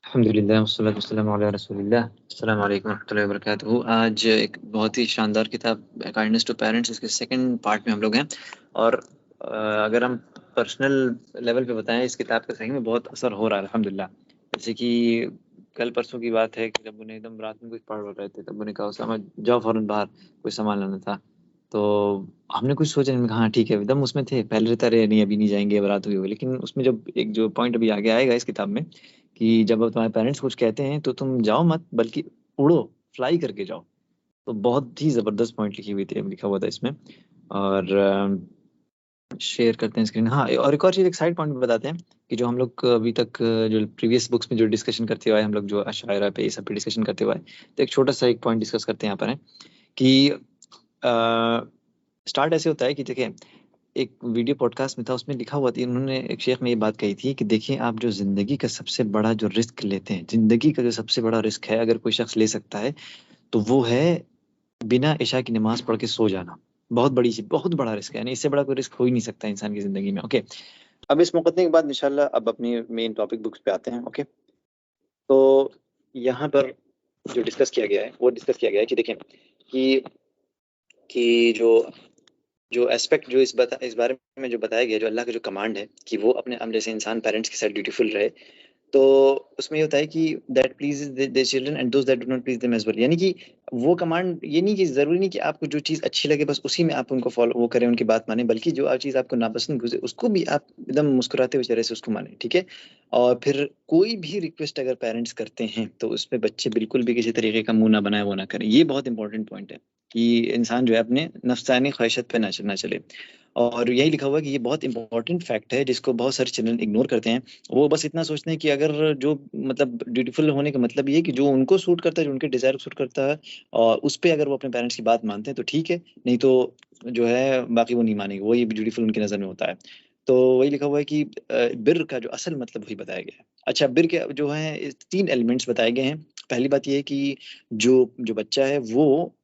अल्हम्दुलिल्लाह वस्सलातु वस्सलामु अला रसूलिल्लाह। अस्सलामु अलैकुम वरहमतुल्लाहि वबरकातुहू। आज एक बहुत ही शानदार किताब काइंडनेस टू पेरेंट्स, इसके सेकंड पार्ट में हम लोग हैं। और अगर हम पर्सनल लेवल पे बताएं, इस किताब का सही में बहुत असर हो रहा है अल्हम्दुलिल्लाह। जैसे कि कल परसों की बात है कि जब उन्हें एकदम रात में कुछ पढ़ रहे थे, तब उन्हें कहा उसामा जाओ फौरन बाहर, कोई सामान लाना था। तो हमने कुछ सोचा नहीं, हाँ ठीक है, एकदम उसमें थे। पहले रहता रहे नहीं अभी नहीं जाएंगे, अब रात हुई होगी। लेकिन उसमें जब एक जो पॉइंट अभी आगे आएगा इस किताब में, कि जब तुम्हारे पेरेंट्स कुछ कहते हैं तो तुम जाओ मत, बल्कि उड़ो, फ्लाई करके जाओ। तो बहुत ही जबरदस्त पॉइंट लिखी हुई थी, लिखा हुआ था इसमें। और शेयर करते हैं स्क्रीन। हाँ, और एक और चीज, एक साइड पॉइंट भी बताते हैं कि जो हम लोग अभी तक जो प्रीवियस बुक्स में जो डिस्कशन करते हुए आए, हम लोग जो अशायरा पे ये सब पे डिस्कशन करते हुए आए, तो एक छोटा सा एक पॉइंट डिस्कस करते हैं यहाँ पर है कि स्टार्ट ऐसे होता है कि देखिए, एक वीडियो पॉडकास्ट में था, उसमें लिखा हुआ था, उन्होंने एक शेख ने ये बात कही थी कि देखिए, आप जो जिंदगी का सबसे बड़ा जो रिस्क लेते हैं, जिंदगी का जो सबसे बड़ा रिस्क है अगर कोई शख्स ले सकता है, तो वो है बिना इशा की नमाज पढ़ के सो जाना। बहुत बड़ी चीज, बहुत बड़ा रिस्क है, यानी इससे बड़ा कोई रिस्क हो ही नहीं सकता इंसान की जिंदगी में। ओके, अब इस मुकदमे के बाद इंशाल्लाह अब अपनी मेन टॉपिक बुक्स पे आते हैं। ओके, तो यहाँ पर जो डिस्कस किया गया है वो डिस्कस किया गया है कि देखें कि जो एस्पेक्ट जो इस बारे में जो बताया गया, जो अल्लाह का जो कमांड है कि वो अपने हम जैसे इंसान पेरेंट्स के साथ ड्यूटीफुल रहे, तो उसमें ये होता है कि that please their children and those that do not please them as well. यानी कि वो कमांड ये नहीं कि जरूरी नहीं कि आपको जो चीज अच्छी लगे बस उसी में आप उनको फॉलो वो करें, उनकी बात माने, बल्कि जो चीज आपको नापसंद गुजरे उसको भी आप एकदम मुस्कुराते हुए चेहरे से उसको माने, ठीक है। और फिर कोई भी रिक्वेस्ट अगर पेरेंट्स करते हैं तो उसमें बच्चे बिल्कुल भी किसी तरीके का मुंह ना बनाए, वो ना करें। ये बहुत इंपॉर्टेंट पॉइंट है कि इंसान जो है अपने नफ्सानी ख्वाहिशत पे ना चले। और यही लिखा हुआ है कि ये बहुत इंपॉर्टेंट फैक्ट है जिसको बहुत सारे चिल्ड्रन इग्नोर करते हैं। वो बस इतना सोचते हैं कि अगर जो मतलब ड्यूटीफुल होने का मतलब ये है कि जो उनको सूट करता है, जो उनके डिजायर को सूट करता है, और उस पे अगर वो अपने पेरेंट्स की बात मानते हैं तो ठीक है, नहीं तो जो है बाकी वो नहीं मानेंगे। वही ब्यूटीफुल उनकी नजर में होता है। तो वही लिखा हुआ है कि बिर का जो असल मतलब वही बताया गया है। अच्छा, बिर के जो है इस तीन एलिमेंट्स बताए गए हैं। पहली बात ये है कि जो जो बच्चा है वो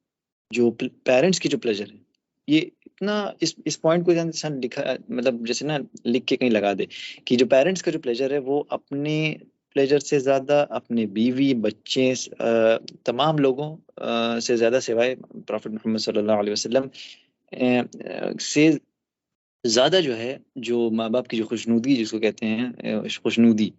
जो पेरेंट्स की जो प्लेजर है, ये इतना इस पॉइंट को इंसान लिखा, मतलब जैसे ना लिख के कहीं लगा दे कि जो पेरेंट्स का जो प्लेजर है वो अपने प्लेजर से ज्यादा अपने बीवी बच्चे तमाम लोगों से ज्यादा, सिवाय प्रॉफिट मोहम्मद सल्लल्लाहु अलैहि वसल्लम से ज्यादा जो है, जो माँ बाप की जो खुशनुदी जिसको कहते हैं, खुशनुदी,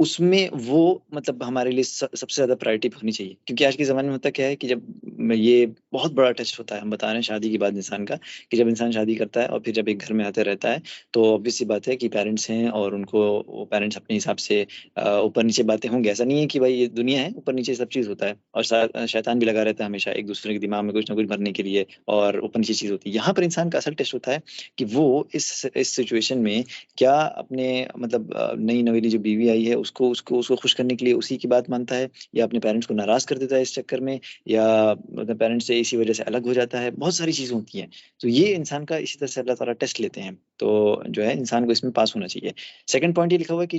उसमें वो मतलब हमारे लिए सबसे ज्यादा प्रायोरिटी होनी चाहिए। क्योंकि आज के ज़माने में होता क्या है कि जब ये बहुत बड़ा टेस्ट होता है, हम बता रहे हैं शादी के बाद इंसान का, कि जब इंसान शादी करता है और फिर जब एक घर में आते रहता है, तो ऑब्वियस सी बात है कि पेरेंट्स हैं और उनको वो पेरेंट्स अपने हिसाब से ऊपर नीचे बातें होंगी। ऐसा नहीं है कि भाई ये दुनिया है, ऊपर नीचे सब चीज़ होता है, और शैतान भी लगा रहता है हमेशा एक दूसरे के दिमाग में कुछ ना कुछ भरने के लिए, और ऊपर नीचे चीज़ होती है। यहाँ पर इंसान का असल टेस्ट होता है कि वो इस सिचुएशन में क्या अपने मतलब नई नवेली जो बीवी आई है उसको उसको उसको खुश करने के लिए उसी की बात मानता है, या अपने पेरेंट्स को नाराज कर देता है इस चक्कर में, या अपने पेरेंट्स से इसी वजह से अलग हो जाता है। बहुत सारी चीजें होती हैं। तो ये इंसान का इसी तरह से अल्लाह ताला टेस्ट लेते हैं। तो जो है इंसान को इसमें पास होना चाहिए। सेकंड पॉइंट ये लिखा हुआ है कि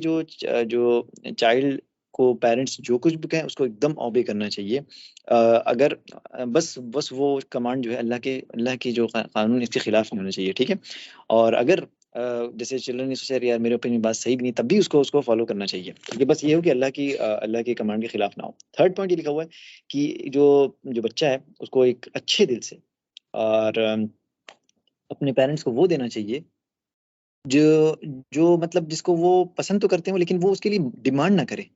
जो चाइल्ड को पेरेंट्स जो कुछ भी कहें उसको एकदम ओबे करना चाहिए। अगर बस वो कमांड जो है अल्लाह की जो कानून, इसके खिलाफ नहीं होना चाहिए, ठीक है। और अगर जैसे चिल्ड्रन ने सोचा यार मेरे ओपिनियन बात सही भी नहीं, तब भी उसको उसको फॉलो करना चाहिए, क्योंकि बस ये हो कि अल्लाह की कमांड के खिलाफ ना हो। थर्ड पॉइंट ये लिखा हुआ है कि जो जो बच्चा है उसको एक अच्छे दिल से और अपने पेरेंट्स को वो देना चाहिए जो जो मतलब जिसको वो पसंद तो करते हो, लेकिन वो उसके लिए डिमांड ना करे।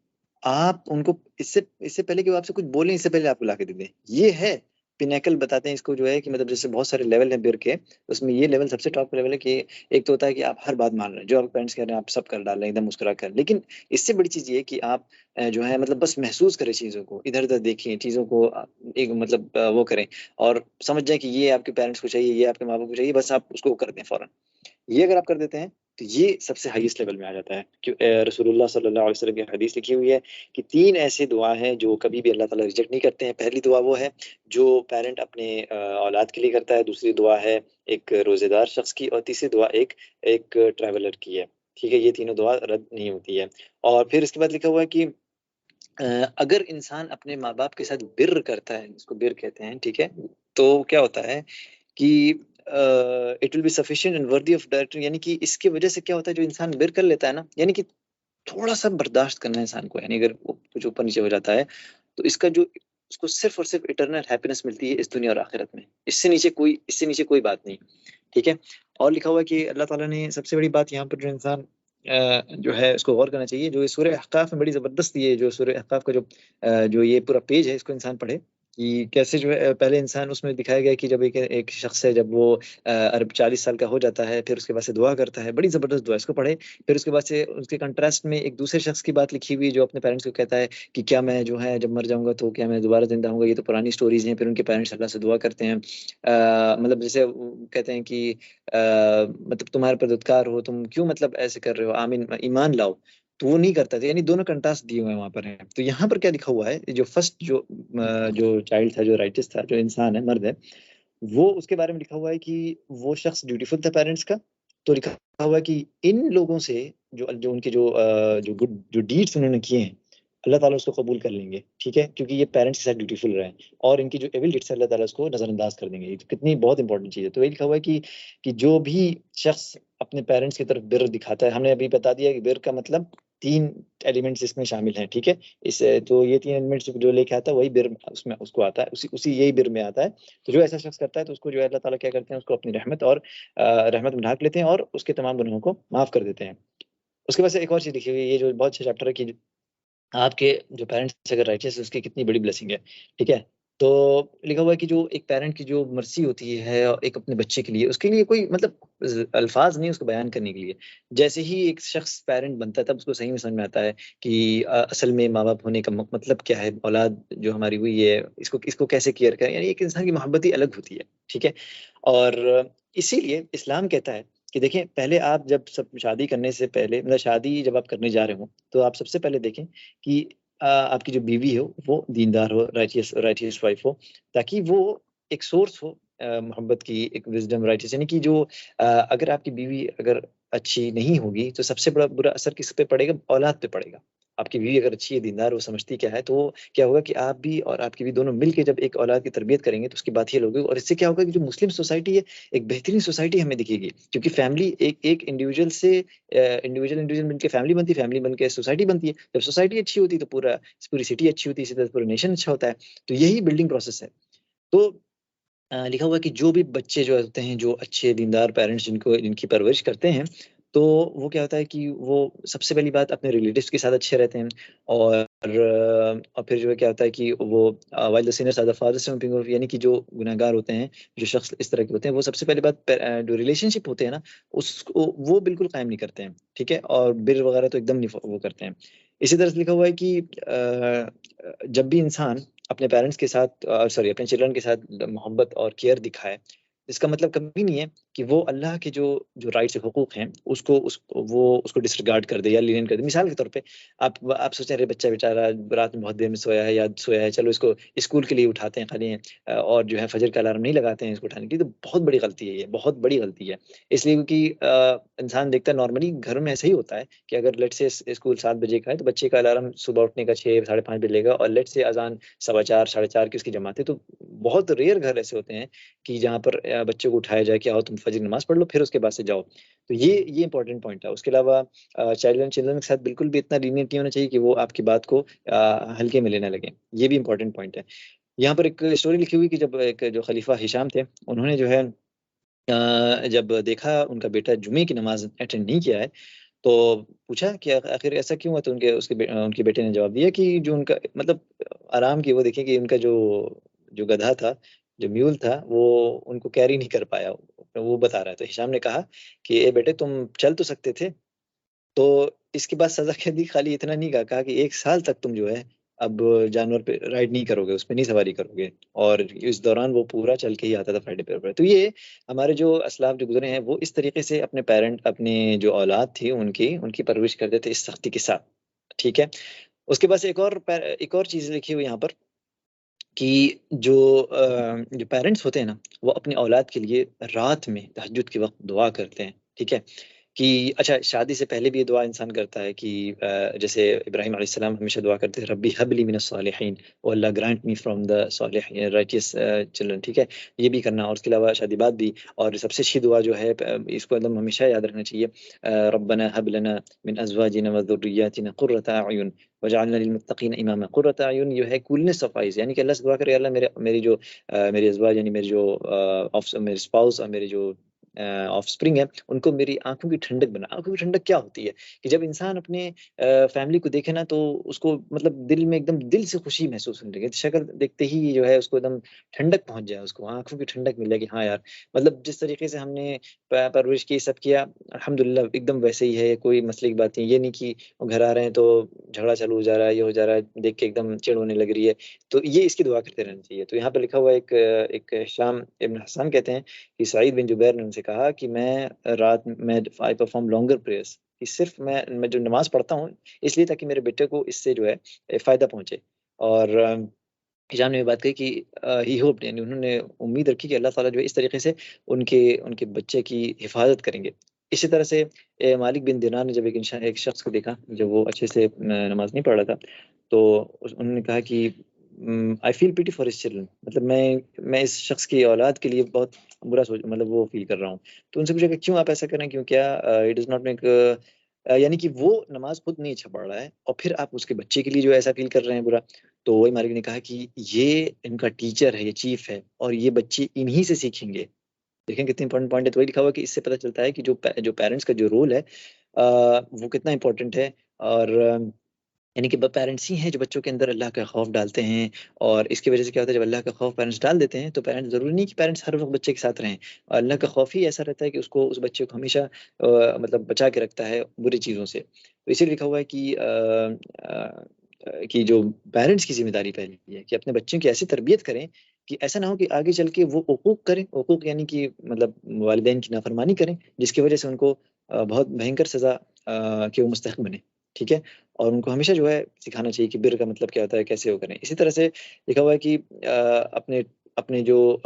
आप उनको इससे इससे पहले कि वो आपसे कुछ बोलें, इससे पहले आपको ला के दे दें। ये है पिनेकल, बताते हैं इसको, जो है कि मतलब जैसे बहुत सारे लेवल हैं बिर के, उसमें ये लेवल सबसे टॉप लेवल है कि एक तो होता है कि आप हर बात मान रहे हैं, जो आप पेरेंट्स कह रहे हैं आप सब कर डाल रहे हैं एकदम मुस्कुरा कर। लेकिन इससे बड़ी चीज ये है कि आप जो है मतलब बस महसूस करें चीजों को, इधर उधर देखें चीजों को, एक मतलब वो करें और समझ जाए कि ये आपके पेरेंट्स को चाहिए, ये आपके माँ बाप को चाहिए, बस आप उसको कर दें फौरन। ये अगर आप कर देते हैं तो ये सबसे हाईएस्ट लेवल में आ जाता है। कि रसूलुल्लाह सल्लल्लाहु अलैहि वसल्लम की हदीस लिखी हुई है कि तीन ऐसे दुआ हैं जो कभी भी अल्लाह ताला रिजेक्ट नहीं करते हैं। पहली दुआ वो है जो पेरेंट अपने औलाद के लिए करता है, दूसरी दुआ है एक रोजेदार शख्स की, और तीसरी दुआ एक एक ट्रैवलर की है। ठीक है, ये तीनों दुआ रद्द नहीं होती है। और फिर इसके बाद लिखा हुआ है कि अगर इंसान अपने माँ बाप के साथ बिर करता है, इसको बिर कहते हैं, ठीक है, तो क्या होता है कि it will be sufficient and worthy of that. यानी कि इसकी वजह से क्या होता है, जो इंसान बिर कर लेता है ना, यानी कि थोड़ा सा बर्दाश्त करना है इंसान को, यानी अगर कुछ ऊपर नीचे हो जाता है तो इसका जो उसको सिर्फ और सिर्फ इटरनल हैप्पीनेस मिलती है इस दुनिया और आखिरत में, इससे नीचे कोई बात नहीं। ठीक है। और लिखा हुआ है कि अल्लाह ताला ने सबसे बड़ी बात यहाँ पर जो इंसान जो है उसको गौर करना चाहिए, जो ये सूरह अहकाफ में बड़ी जबरदस्त, ये जो सूरह अहकाफ का जो ये पूरा पेज है इसको इंसान पढ़े कि कैसे जो है पहले इंसान उसमें दिखाया गया कि जब एक शख्स है, जब वो अरब 40 साल का हो जाता है, फिर उसके बाद से दुआ करता है, बड़ी जबरदस्त दुआ, इसको पढ़े। फिर उसके बाद से उसके कंट्रास्ट में एक दूसरे शख्स की बात लिखी हुई जो अपने पेरेंट्स को कहता है कि क्या मैं जो है जब मर जाऊंगा तो क्या मैं दोबारा जिंदा होऊंगा, ये तो पुरानी स्टोरीज हैं। फिर उनके पेरेंट्स अल्लाह से दुआ करते हैं, मतलब जैसे वो कहते हैं कि मतलब तुम्हारे परदुदगार हो, तुम क्यों मतलब ऐसे कर रहे हो, आमीन, ईमान लाओ। तो वो नहीं करता था, यानी दोनों कंट्रास्ट दिए हुए हैं वहां पर हैं। तो यहाँ पर क्या लिखा हुआ है, जो फर्स्ट जो चाइल्ड था, जो राइटिस था, जो इंसान है, मर्द है, वो उसके बारे में लिखा हुआ है कि वो शख्स ड्यूटीफुल था पेरेंट्स का। तो लिखा हुआ है कि इन लोगों से जो जो उनके जो गुड जो डीड्स उन्होंने किए हैं, अल्लाह ताला उसको कबूल कर लेंगे। ठीक है, क्योंकि ये पेरेंट्स के साथ ड्यूटीफुल रहे, और इनकी जो एविल डीड्स है अल्लाह ताला उसको नजरअंदाज कर देंगे। ये तो कितनी बहुत इंपॉर्टेंट चीज़ है। तो ये लिखा हुआ है कि जो भी शख्स अपने पेरेंट्स की तरफ बिर दिखाता है, हमने अभी बता दिया कि बिर का मतलब 3 एलिमेंट्स इसमें शामिल हैं। ठीक है, इस तो ये 3 एलिमेंट्स जो लेके आता है वही बिर उसमें उसको आता है, उसी उसी यही बिर में आता है। तो जो ऐसा शख्स करता है तो उसको जो है अल्लाह ताला क्या करते हैं, उसको अपनी रहमत और रहमत में ढाक लेते हैं और उसके तमाम गुनाहों को माफ कर देते हैं। उसके बाद से एक और चीज़ लिखी हुई है, ये जो बहुत अच्छा चैप्टर है कि आपके जो पेरेंट्स अगर राइटियस है उसकी कितनी बड़ी ब्लेसिंग है। ठीक है? तो लिखा हुआ है कि जो एक पेरेंट की जो मर्सी होती है एक अपने बच्चे के लिए, उसके लिए कोई मतलब अल्फाज नहीं है उसको बयान करने के लिए। जैसे ही एक शख्स पेरेंट बनता है तब उसको सही में समझ में आता है कि असल में माँ-बाप होने का मतलब क्या है, औलाद जो हमारी हुई है इसको इसको कैसे केयर करें, यानी एक इंसान की मोहब्बत ही अलग होती है। ठीक है? और इसीलिए इस्लाम कहता है कि देखिए, पहले आप जब सब शादी करने से पहले, मतलब शादी जब आप करने जा रहे हो, तो आप सबसे पहले देखें कि आपकी जो बीवी हो वो दीनदार हो, राइटियस राइटियस वाइफ हो, ताकि वो एक सोर्स हो मोहब्बत की, एक विज़डम राइटियस, यानी कि जो अगर आपकी बीवी अगर अच्छी नहीं होगी तो सबसे बड़ा बुरा असर किस पे पड़ेगा? औलाद पे पड़ेगा। आपकी बीवी अगर अच्छी है, दीनदार, वो समझती क्या है, तो क्या होगा कि आप भी और आपकी भी दोनों मिल के जब एक औलाद की तरबियत करेंगे तो उसकी बात ये होगी, और इससे क्या होगा कि जो मुस्लिम सोसाइटी है, एक बेहतरीन सोसाइटी हमें दिखेगी। क्योंकि फैमिली एक एक इंडिविजुअल से इंडिविजुअल बनके फैमिली बनती है, फैमिली बनके सोसाइटी बनती है। जब सोसाइटी अच्छी होती है तो पूरी सिटी अच्छी होती है, इसी तरह पूरा नेशन अच्छा होता है। तो यही बिल्डिंग प्रोसेस है। तो लिखा हुआ है कि जो भी बच्चे जो होते हैं, जो अच्छे दीनदार पेरेंट्स जिनको जिनकी परवरिश करते हैं, तो वो क्या होता है कि वो सबसे पहली बात अपने रिलेटिव्स के साथ अच्छे रहते हैं। और फिर जो है क्या होता है कि वो while the sinners are the fathers of, यानी कि जो गुनहगार होते हैं, जो शख्स इस तरह के होते हैं, वो सबसे पहली बात जो रिलेशनशिप होते हैं ना, उसको वो बिल्कुल कायम नहीं करते हैं। ठीक है? और बिर वगैरह तो एकदम नहीं वो करते हैं। इसी तरह से लिखा हुआ है कि जब भी इंसान अपने पेरेंट्स के साथ सॉरी अपने चिल्ड्रन के साथ मोहब्बत और केयर दिखाए, इसका मतलब कभी नहीं है कि वो अल्लाह के जो जो राइट्स हुकूक हैं उसको डिसरिगार्ड कर दे या लीनियंट कर दे। मिसाल के तौर पे आप सोचें, अरे बच्चा बेचारा रात में बहुत देर में सोया है या सोया है, चलो इसको स्कूल के लिए उठाते हैं खाली और जो है फजर का अलार्म नहीं लगाते हैं इसको उठाने के लिए, तो बहुत बड़ी गलती है ये, बहुत बड़ी गलती है। इसलिए क्योंकि इंसान देखता है नॉर्मली घरों में ऐसा ही होता है कि अगर लेट्स से स्कूल 7 बजे का है तो बच्चे का अलार्म सुबह उठने का 6 साढ़े 5 बजे लेगा, और लेट्स से अज़ान 4:15 साढ़े 4 की उसकी जमात है। तो बहुत रेयर घर ऐसे होते हैं कि जहाँ पर बच्चे को उठाया जाए कि आओ तुम फजर नमाज़ पढ़ लो फिर उसके बाद से जाओ। तो ये इंपॉर्टेंट पॉइंट है। उसके अलावा चाइल्ड चिल्ड्रन के साथ बिल्कुल भी इतना लीनिएंट नहीं होना चाहिए कि वो आपकी बात को हल्के में लेने लगे। ये भी इंपॉर्टेंट पॉइंट है। यहाँ पर एक स्टोरी लिखी हुई कि जब एक जो खलीफा हिशाम थे, उन्होंने जो है जब देखा उनका बेटा जुमे की नमाज़ अटेंड नहीं किया है, तो पूछा कि आखिर ऐसा क्यों हुआ? तो उनके बेटे ने जवाब दिया कि जो उनका मतलब आराम की वो देखें कि उनका जो जो गधा था, जो म्यूल था, वो उनको कैरी नहीं कर पाया। वो बता रहा है। तो हिशाम ने कहा कि, "ए बेटे, तुम चल तो सकते थे।" तो इसके बाद सज़ा क्या दी? खाली इतना नहीं कहा, कहा कि 1 साल तक तुम जो है अब जानवर पे राइड नहीं करोगे, उसपे नहीं सवारी करोगे। और इस दौरान वो पूरा चल के ही आता था फ्राइडे पे ऊपर। तो ये हमारे जो असलाफ जो गुज़रे हैं, वो इस तरीके से अपने जो औलाद थी उनकी परवरिश करते थे इस सख्ती के साथ। ठीक है? उसके बाद से एक और चीज़ लिखी हुई है यहाँ पर कि जो पेरेंट्स होते हैं ना, वो अपनी औलाद के लिए रात में तहज्जुद के वक़्त दुआ करते हैं। ठीक है? कि अच्छा शादी से पहले भी ये दुआ इंसान करता है कि जैसे इब्राहिम अलैहिस्सलाम हमेशा दुआ करते थे, रब्बी हबली मिनस सालिहीन, O Allah grant me from the सालिहीन राइटियस चिल्ड्रन, ठीक है, ये भी करना। और उसके अलावा शादी बाद भी, और सबसे अच्छी दुआ जो है इसको एकदम हमेशा याद रखना चाहिए, रब्बना हब लना मिन अज़वाजिना व ज़ुर्रिय्यातिना क़ुर्रता अयुन वजअलना लिलमुत्तक़ीन इमामा। क़ुर्रता अयुन ये है कूलनेस ऑफ आइज़, यानी कि अल्लाह से दुआ करे, अल्लाह मेरी जो मेरी अज़वाज यानी मेरी जो मेरे स्पाउस और मेरे जो ऑफस्प्रिंग है, उनको मेरी आँखों की ठंडक बना। आँखों की ठंडक क्या होती है? कि जब इंसान अपने फैमिली को देखे ना, तो उसको मतलब दिल में एकदम दिल से खुशी महसूस होने लगे। शक्ल देखते ही जो है उसको एकदम ठंडक पहुँच जाए, उसको आँखों की ठंडक मिले कि हाँ यार, मतलब जिस तरीके से हमने प परवरिश की, सब किया, अल्हम्दुलिल्लाह एकदम वैसे ही है, कोई मसले की बात नहीं है। ये नहीं कि वो घर आ रहे हैं तो झगड़ा चालू हो जा रहा है, ये हो जा रहा है, देख के एकदम चिढ़ होने लग रही है। तो ये इसकी दुआ करते रहना चाहिए। तो यहाँ पे लिखा हुआ है, एक हिशाम इब्न हसन कहते हैं कि सईद बिन जुबैर ने उनसे कहा कि रात में आई परफॉर्म लॉन्गर प्रेयर्स, कि सिर्फ़ मैं जो नमाज़ पढ़ता हूँ, इसलिए ताकि मेरे बेटे को इससे जो है फ़ायदा पहुँचे। और हिशाम ने ये बात कही कि ही होप्ड, यानी उन्होंने उम्मीद रखी कि अल्लाह ताला जो है इस तरीके से उनके उनके बच्चे की हिफ़ाज़त करेंगे। इसी तरह से मालिक बिन दिनार ने जब एक शख़्स को देखा, जब वो अच्छे से नमाज़ नहीं पढ़ रहा था, तो उन्होंने कहा कि I feel pity for his children, मतलब मैं इस शख़्स की औलाद के लिए बहुत बुरा सोच, मतलब वो फ़ील कर रहा हूँ। तो उनसे पूछा कि क्यों आप ऐसा कर रहे हैं? क्यों, क्या इट डज़ नॉट मेक यानी कि वो नमाज़ खुद नहीं अच्छा पढ़ रहा है और फिर आप उसके बच्चे के लिए जो है ऐसा फ़ील कर रहे हैं बुरा। तो वही मालिक ने कहा कि ये इनका टीचर है, ये चीफ़ है और ये बच्चे इन्हीं से सीखेंगे। देखें कितनी इम्पोर्टेंट पॉइंट है। तो वही लिखा हुआ है कि इससे पता चलता है कि जो पेरेंट्स का जो रोल है वो कितना इम्पोर्टेंट है। और यानी कि ब पेरेंट्स ही हैं जो बच्चों के अंदर अल्लाह का खौफ डालते हैं। और इसकी वज़ह से क्या होता है, जब अल्लाह का खौफ पेरेंट्स डाल देते हैं, तो पेरेंट्स, ज़रूरी नहीं कि पेरेंट्स हर वक़्त बच्चे के साथ रहें। अल्लाह का खौफ ही ऐसा रहता है कि उसको, उस बच्चे को हमेशा मतलब बचा के रखता है बुरी चीज़ों से। तो इसीलिए लिखा हुआ है कि जो पेरेंट्स की ज़िम्मेदारी पहली है कि अपने बच्चों की ऐसी तरबियत करें कि ऐसा ना हो कि आगे चल के वो उकूक करें। उकूक यानी कि मतलब वालिदैन की नाफ़रमानी करें, जिसकी वज़ह से उनको बहुत भयंकर सज़ा के वो मुस्तहिक़ बने। ठीक है? और उनको हमेशा जो है सिखाना चाहिए कि बिर का मतलब क्या होता है, कैसे वो करें। इसी तरह से लिखा हुआ है कि अपने अपने जो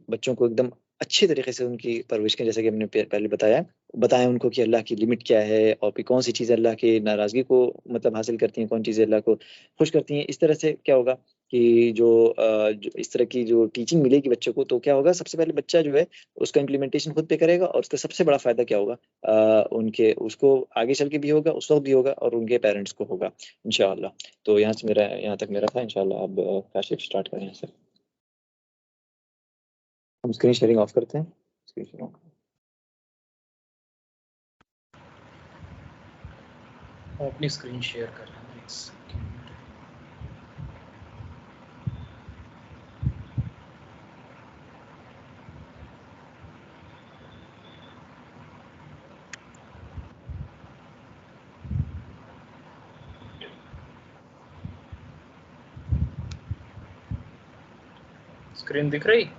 बच्चों को एकदम अच्छे तरीके से उनकी परवरिश करें, जैसा कि हमने पहले बताया। बताएँ उनको कि अल्लाह की लिमिट क्या है और फिर कौन-सी चीज़ें अल्लाह की नाराज़गी को मतलब हासिल करती हैं, कौन चीज़ें अल्लाह को खुश करती हैं। इस तरह से क्या होगा कि जो इस तरह की जो टीचिंग मिलेगी बच्चों को, तो क्या होगा, सबसे पहले बच्चा जो है उसका इम्प्लीमेंटेशन खुद पे करेगा और उसका सबसे बड़ा फ़ायदा क्या होगा, उनके उसको आगे चल के भी होगा, उस वक़्त भी होगा और उनके पेरेंट्स को होगा इंशाअल्लाह। तो यहाँ तक मेरा था। इंशाअल्लाह अब काशिफ़ स्टार्ट करें यहाँ से। हम स्क्रीन शेयरिंग ऑफ करते हैं। Screen sharing of. अपनी स्क्रीन शेयर कर लेना एक सेकंड। स्क्रीन दिख रही?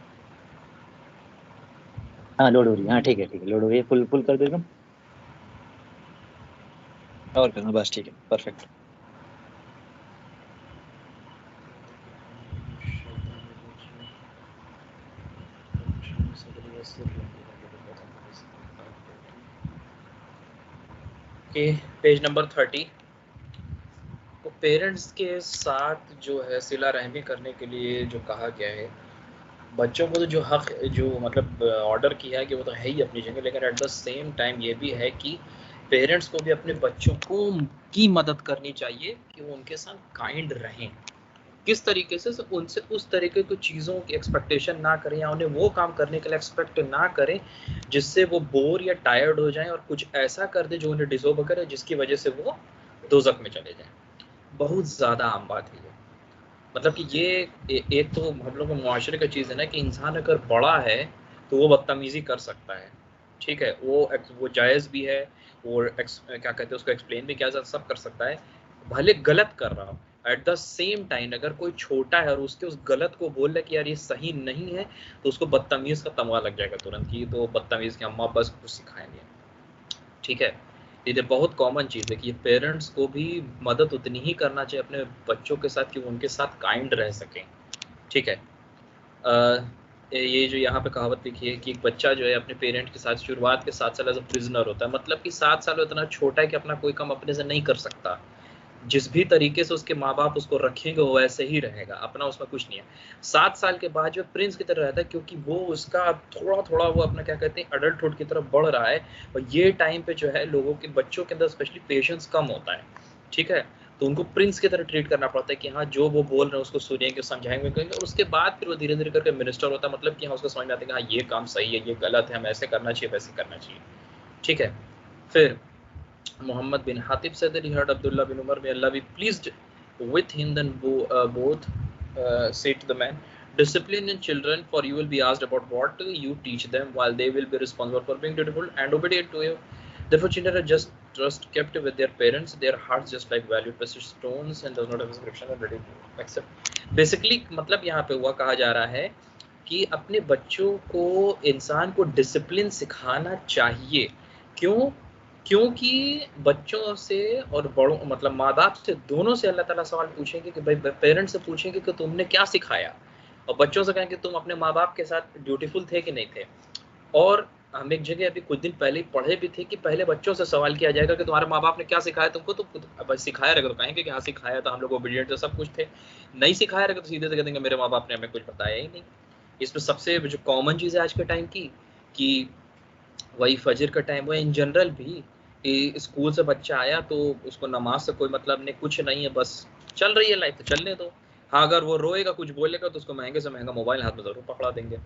हाँ, लोड हो रही है। हाँ, ठीक है, लोड हो रही है। फुल कर दो एकदम। और करना, बस ठीक है, परफेक्ट। Page number 30। तो पेरेंट्स के साथ जो है सिला रहमी करने के लिए जो कहा गया है, बच्चों को तो जो हक, जो मतलब ऑर्डर किया है कि वो तो है ही अपनी जगह, लेकिन एट द सेम टाइम ये भी है कि पेरेंट्स को भी अपने बच्चों को की मदद करनी चाहिए कि वो उनके साथ काइंड रहें। किस तरीके से उनसे उस तरीके की चीज़ों की एक्सपेक्टेशन ना करें या उन्हें वो काम करने के लिए एक्सपेक्ट ना करें जिससे वो बोर या टायर्ड हो जाएं और कुछ ऐसा कर दे जो उन्हें डिसोब करे, जिसकी वजह से वो दोजख में चले जाएं। बहुत ज़्यादा आम बात है ये। मतलब कि ये एक तो हम लोग मुआशरे का चीज़ है ना कि इंसान अगर बड़ा है तो वो बदतमीज़ी कर सकता है, ठीक है, वो जायज़ भी है, वो क्या कहते हैं उसको एक्सप्लेन भी किया जा सब कर सकता है, भले गलत कर रहा हो। एट द सेम टाइम अगर कोई छोटा है और उसके उस गलत को बोल रहा कि यार ये सही नहीं है, तो उसको बदतमीज़ का तमगा लग जाएगा तुरंत कि तो बदतमीज़ की अम्मा बस कुछ सिखाएंगे, ठीक है। ये बहुत कॉमन चीज़ है कि पेरेंट्स को भी मदद उतनी ही करना चाहिए अपने बच्चों के साथ कि वो उनके साथ काइंड रह सकें, ठीक है। ये जो यहाँ पे कहावत लिखी है कि एक बच्चा जो है अपने पेरेंट के साथ शुरुआत के 7 साल एज अ प्रिजनर होता है, मतलब कि 7 साल इतना छोटा है कि अपना कोई काम अपने से नहीं कर सकता। जिस भी तरीके से उसके माँ बाप उसको रखेंगे वो वैसे ही रहेगा, अपना उसमें कुछ नहीं है। 7 साल के बाद जो प्रिंस की तरह रहता है, क्योंकि वो उसका थोड़ा थोड़ा वो अपना क्या कहते हैं अडल्टहुड की तरफ बढ़ रहा है, और ये टाइम पे जो है लोगों के बच्चों के अंदर स्पेशली पेशेंस कम होता है, ठीक है। तो उनको प्रिंस की तरह ट्रीट करना पड़ता है कि हाँ जो वो बोल रहे हैं उसको सुनेंगे, समझाएंगे, करेंगे, और उसके बाद फिर वो धीरे धीरे करके मिनिस्टर होता है, मतलब कि हाँ उसको समझ में आता है कि हाँ ये काम सही है, ये गलत है, हमें ऐसे करना चाहिए, वैसे करना चाहिए, ठीक है। फिर Muhammad bin Hatib said that he heard Abdullah bin Umar, may Allah be pleased with him, then both say to the man, discipline in children, for you will be asked about what you teach them, while they will be responsible for being dutiful and obedient to you. Therefore, children are just kept with their parents, their hearts just like valued precious stones, and does not have inscription and ready to accept. Basically, मतलब यहाँ पे हुआ कहा जा रहा है कि अपने बच्चों को इंसान को डिसिप्लिन सिखाना चाहिए। क्यों? क्योंकि बच्चों से और बड़ों मतलब माँ बाप से दोनों से अल्लाह ताला सवाल पूछेंगे कि भाई पेरेंट्स से पूछेंगे कि तुमने क्या सिखाया, और बच्चों से कहेंगे तुम अपने माँ बाप के साथ ड्यूटीफुल थे कि नहीं थे। और हम एक जगह अभी कुछ दिन पहले ही पढ़े भी थे कि पहले बच्चों से सवाल किया जाएगा कि तुम्हारे माँ बाप ने क्या सिखाया तुमको, तो अब सिखाया रहेगा तो कहेंगे कि हाँ सिखाया, तो हम लोग ओबीडिएंट तो सब कुछ थे। नहीं सिखाया रहेगा तो सीधे से कह देंगे मेरे माँ बाप ने हमें कुछ बताया ही नहीं। इसमें सबसे जो कॉमन चीज़ है आज के टाइम की कि वही फजर का टाइम हुआ, इन जनरल भी कि स्कूल से बच्चा आया तो उसको नमाज से कोई मतलब नहीं, कुछ नहीं है, बस चल रही है लाइफ तो चलने दो। हाँ अगर वो रोएगा कुछ बोलेगा तो उसको महंगे से महंगा मोबाइल हाथ में जरूर पकड़ा देंगे।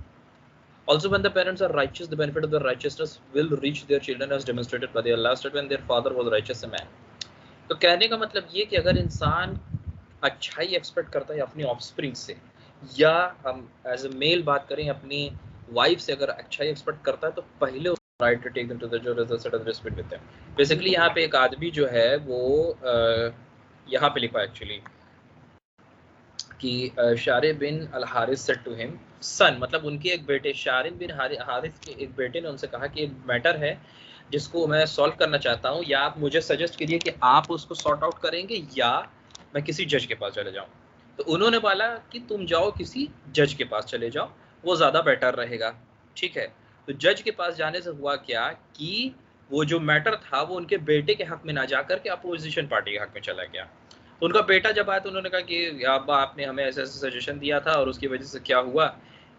Also, when the parents are righteous, the benefit of their righteousness will reach their children as demonstrated by their last when their father was righteous a man. तो कहने का मतलब ये कि अगर इंसान अच्छाई एक्सपेक्ट करता है अपनी ऑफस्प्रिंग से, या हम एज अ मेल बात करें अपनी वाइफ से अगर अच्छाई एक्सपेक्ट करता है, तो पहले right to take them to the जो रिस्पेक्ट विद देम। बेसिकली यहाँ पे एक आदमी जो है वो यहाँ पे लिखा है एक्चुअली कि शारे बिन अल हारिस सेड टू हिम सन, मतलब उनके एक बेटे शारिन बिन हारिस के एक बेटे ने उनसे कहा कि एक मैटर है जिसको मैं सॉल्व करना चाहता हूँ, या आप मुझे सजेस्ट कीजिए कि आप उसको सॉर्ट आउट करेंगे या मैं किसी जज के पास चले जाऊँ। तो उन्होंने बोला कि तुम जाओ किसी जज के पास चले जाओ, वो ज़्यादा बेटर रहेगा, ठीक है। तो जज के पास जाने से हुआ क्या कि वो जो मैटर था वो उनके बेटे के हक में ना जाकर के अपोजिशन पार्टी के हक में चला गया। तो उनका बेटा जब आया तो उन्होंने कहा कि अब्बा आपने हमें ऐसे ऐसे सजेशन दिया था और उसकी वजह से क्या हुआ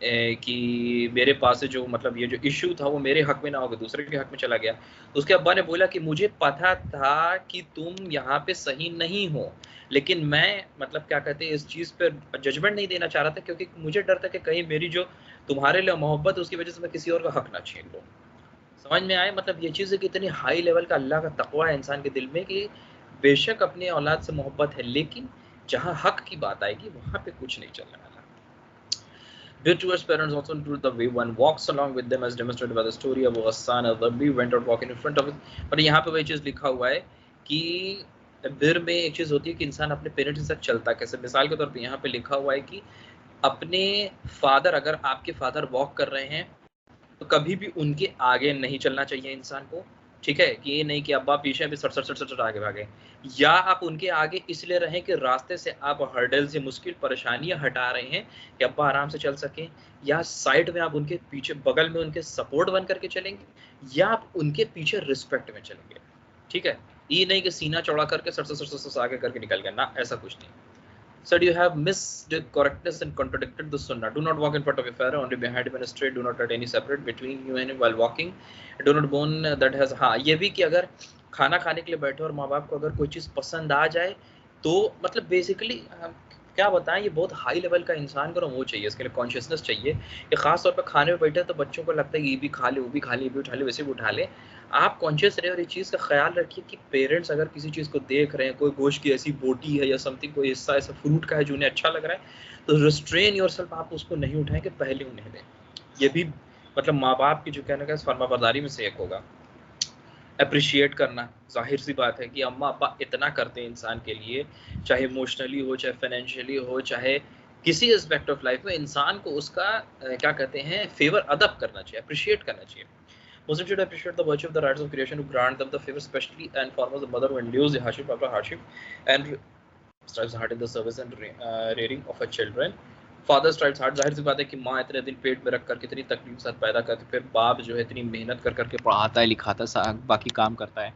कि मेरे पास से जो मतलब ये जो इशू था वो मेरे हक में ना होकर दूसरे के हक में चला गया। तो उसके अब्बा ने बोला कि मुझे पता था कि तुम यहाँ पे सही नहीं हो, लेकिन मैं मतलब क्या कहते हैं इस चीज़ पर जजमेंट नहीं देना चाह रहा था, क्योंकि मुझे डर था कि कहीं मेरी जो तुम्हारे लिए मोहब्बत उसकी वजह से मैं किसी और का हक ना छीन लूँ। समझ में आए? मतलब ये चीज़ कितनी हाई लेवल का अल्लाह का तकवा है इंसान के दिल में कि बेशक अपने औलाद से मोहब्बत है, लेकिन जहाँ हक की बात आएगी वहाँ पे कुछ नहीं चलने वाला। Virtuous parents also include the way one walks along with them as demonstrated by the story of Ghassan al-Dharbi went out walking in front of it. पर यहाँ पे वही चीज़ लिखा हुआ है कि बिर में एक चीज़ होती है कि इंसान अपने पेरेंट्स के साथ चलता कैसे। मिसाल के तौर पे यहाँ पे लिखा हुआ है कि अपने फादर, अगर आपके फादर वॉक कर रहे हैं तो कभी भी उनके आगे नहीं चलना चाहिए इंसान को, ठीक है। कि ये नहीं कि अब्बा पीछे भी सट सट सट सट आगे भागे, या आप उनके आगे इसलिए रहें कि रास्ते से आप हर्डल्स या मुश्किल परेशानियां हटा रहे हैं कि अब्बा आराम से चल सकें, या साइड में आप उनके पीछे बगल में उनके सपोर्ट बन करके चलेंगे, या आप उनके पीछे रिस्पेक्ट में चलेंगे, ठीक है। ये नहीं कि सीना चौड़ा करके सट सट सट सट आगे करके निकल गया ना, ऐसा कुछ नहीं। Said you have missed correctness and contradicted the sunnah. Do not walk in front of your father, only behind him and straight. Do not let any separate between you and him while walking. Do not bone that has, हाँ ये भी कि अगर खाना खाने के लिए बैठे और माँ बाप को अगर कोई चीज़ पसंद आ जाए तो मतलब बेसिकली क्या बताएं, ये बहुत हाई लेवल का इंसान को वो चाहिए, इसके लिए कॉन्शियसनेस चाहिए कि खास तौर पर खाने में बैठे तो बच्चों को लगता है ये भी खा ले, वो भी खा ले, ये भी उठा ले, वैसे भी उठा ले। आप कॉन्शियस रहे और इस चीज़ का ख्याल रखिए कि पेरेंट्स अगर किसी चीज़ को देख रहे हैं, कोई गोश्त की ऐसी बोटी है या समथिंग, कोई हिस्सा ऐसा फ्रूट का है जो उन्हें अच्छा लग रहा है, तो रिस्ट्रेन योरसेल्फ, आप उसको नहीं उठाएं कि पहले उन्हें दें। ये भी मतलब माँ बाप की जो कहने का फर्माबरदारी में से एक होगा। अप्रिशिएट करना, जाहिर सी बात है कि अम्मा अब्बा इतना करते हैं इंसान के लिए, चाहे इमोशनली हो, चाहे फाइनेंशियली हो, चाहे किसी एस्पेक्ट ऑफ लाइफ में, इंसान को उसका क्या कहते हैं फेवर अदब करना चाहिए, अप्रिशिएट करना चाहिए। Muslims should appreciate the virtue of the rights of creation, who grant them the favor, especially and foremost the mother who endures the hardship after hardship and strives hard in the service and rearing of her children. Fathers rights hard, जाहिर सी बात है कि माँ इतने दिन पेट में रखकर कितनी तकलीफ के साथ पैदा करती, फिर बाप जो है इतनी मेहनत कर करके पढ़ाता है, लिखाता है, बाकी काम करता है,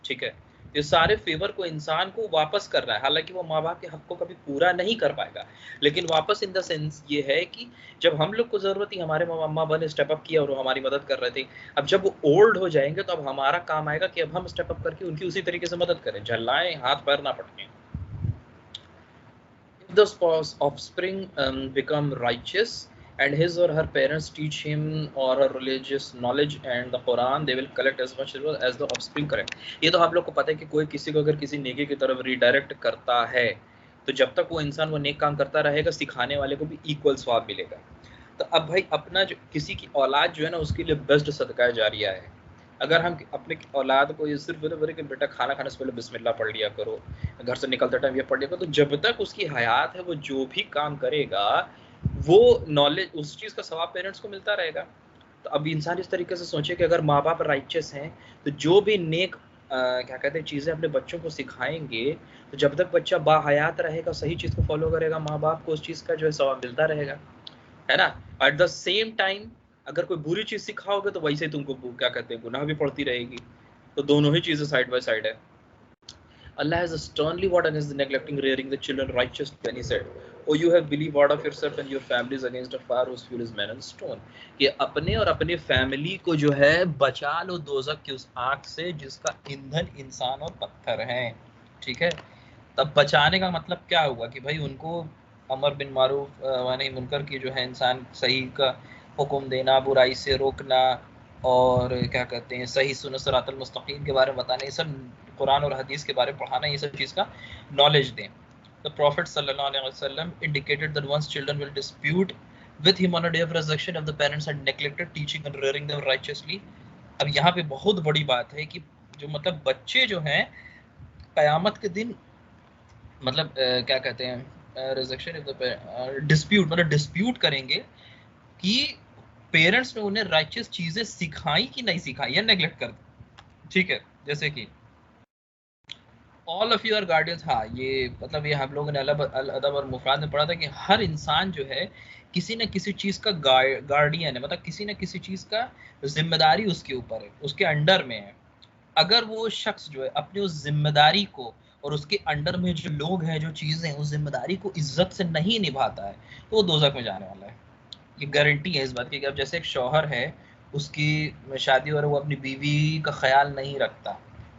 ठीक है। ये सारे फेवर को इंसान को वापस कर रहा है, हालांकि वो माँ बाप के हक को कभी पूरा नहीं कर पाएगा, लेकिन वापस इन द सेंस ये है कि जब हम लोग को जरूरत थी, हमारे माँ बाप ने स्टेप अप किया और वो हमारी मदद कर रहे थे, अब जब वो ओल्ड हो जाएंगे तो अब हमारा काम आएगा कि अब हम स्टेप अप करके उनकी उसी तरीके से मदद करें, झल्लाएं, हाथ पैर ना पटकें। If the offspring become righteous and his or her parents teach him or her religious knowledge and the Quran, they will collect as much as the offspring correct. ये तो आप लोग को पता है कि कोई किसी को अगर किसी नेकी की तरफ रिडायरेक्ट करता है तो जब तक वो इंसान वो नेक काम करता रहेगा, सिखाने वाले को भी इक्वल स्वाब मिलेगा। तो अब भाई अपना जो किसी की औलाद जो है ना, उसके लिए बेस्ट सदका जारिया है। अगर हम अपने औलाद को ये सिर्फ बोले कि बेटा खाना खाने से पहले बिस्मिल्लाह पढ़ लिया करो, घर से निकलते टाइम ये पढ़ लिया करो, तो जब तक उसकी हयात है वो जो भी काम करेगा वो नॉलेज, उस चीज़ का सवाब पेरेंट्स को मिलता रहेगा। तो अब इंसान इस तरीके से सोचे कि अगर माँ बाप राइचस हैं तो जो भी नेक क्या कहते हैं चीज़ें अपने बच्चों को सिखाएंगे, तो जब तक बच्चा बाहयात रहेगा, सही चीज़ को फॉलो करेगा, माँ बाप को उस चीज़ का जो है सवाब मिलता रहेगा, है ना। एट द सेम टाइम अगर कोई बुरी चीज सिखाओगे तो वैसे तुमको क्या कहते हैं गुनाह भी पड़ती रहेगी। तो दोनों ही चीजें साइड बाय साइड है। Allah has sternly warned against the neglecting rearing the children righteous when he said, "Oh, you have believed ward of yourself and your families against a fire whose fuel is men and stone." ये अपने और अपने family को जो है बचा लो दोज़ख की उस आग से जिसका ईंधन इंसान और पत्थर है, ठीक है। तब बचाने का मतलब क्या हुआ कि भाई उनको अमर बिन मारूफ व नही मुनकर की जो है इंसान सही का हुक्म देना, बुराई से रोकना और क्या कहते हैं सही सुन्नत सिरातल मुस्तकीम के बारे में बताना, ये सब कुरान और हदीस के बारे में पढ़ाना, ये सब चीज़ का नॉलेज दें। The Prophet sallallahu alaihi wasallam indicated that once children will dispute with him on a day of resurrection if the parents had neglected teaching and rearing them righteously। अब यहाँ पे बहुत बड़ी बात है कि जो मतलब बच्चे जो हैं क़यामत के दिन मतलब क्या कहते हैं रिजेक्शन इफ द डिस्प्यूट, मतलब डिस्प्यूट करेंगे कि पेरेंट्स ने उन्हें राइचियस चीजें सिखाई कि नहीं सिखाई या नेग्लेक्ट कर, ठीक है। जैसे कि ऑल ऑफ यूर गार्डियंस, हाँ ये मतलब ये हम लोगों ने अल अदब और मुफराद में पढ़ा था कि हर इंसान जो है किसी न किसी चीज का गार्डियन है, मतलब किसी न किसी चीज का जिम्मेदारी उसके ऊपर है, उसके अंडर में है। अगर वो शख्स जो है अपनी उस जिम्मेदारी को और उसके अंडर में जो लोग हैं, जो चीजें, उस जिम्मेदारी को इज्जत से नहीं निभाता है तो वो दोज़ख में जाने वाला है। ये गारंटी है इस बात की कि अब जैसे एक शौहर है, उसकी शादी हो रही, वो अपनी बीवी का ख्याल नहीं रखता,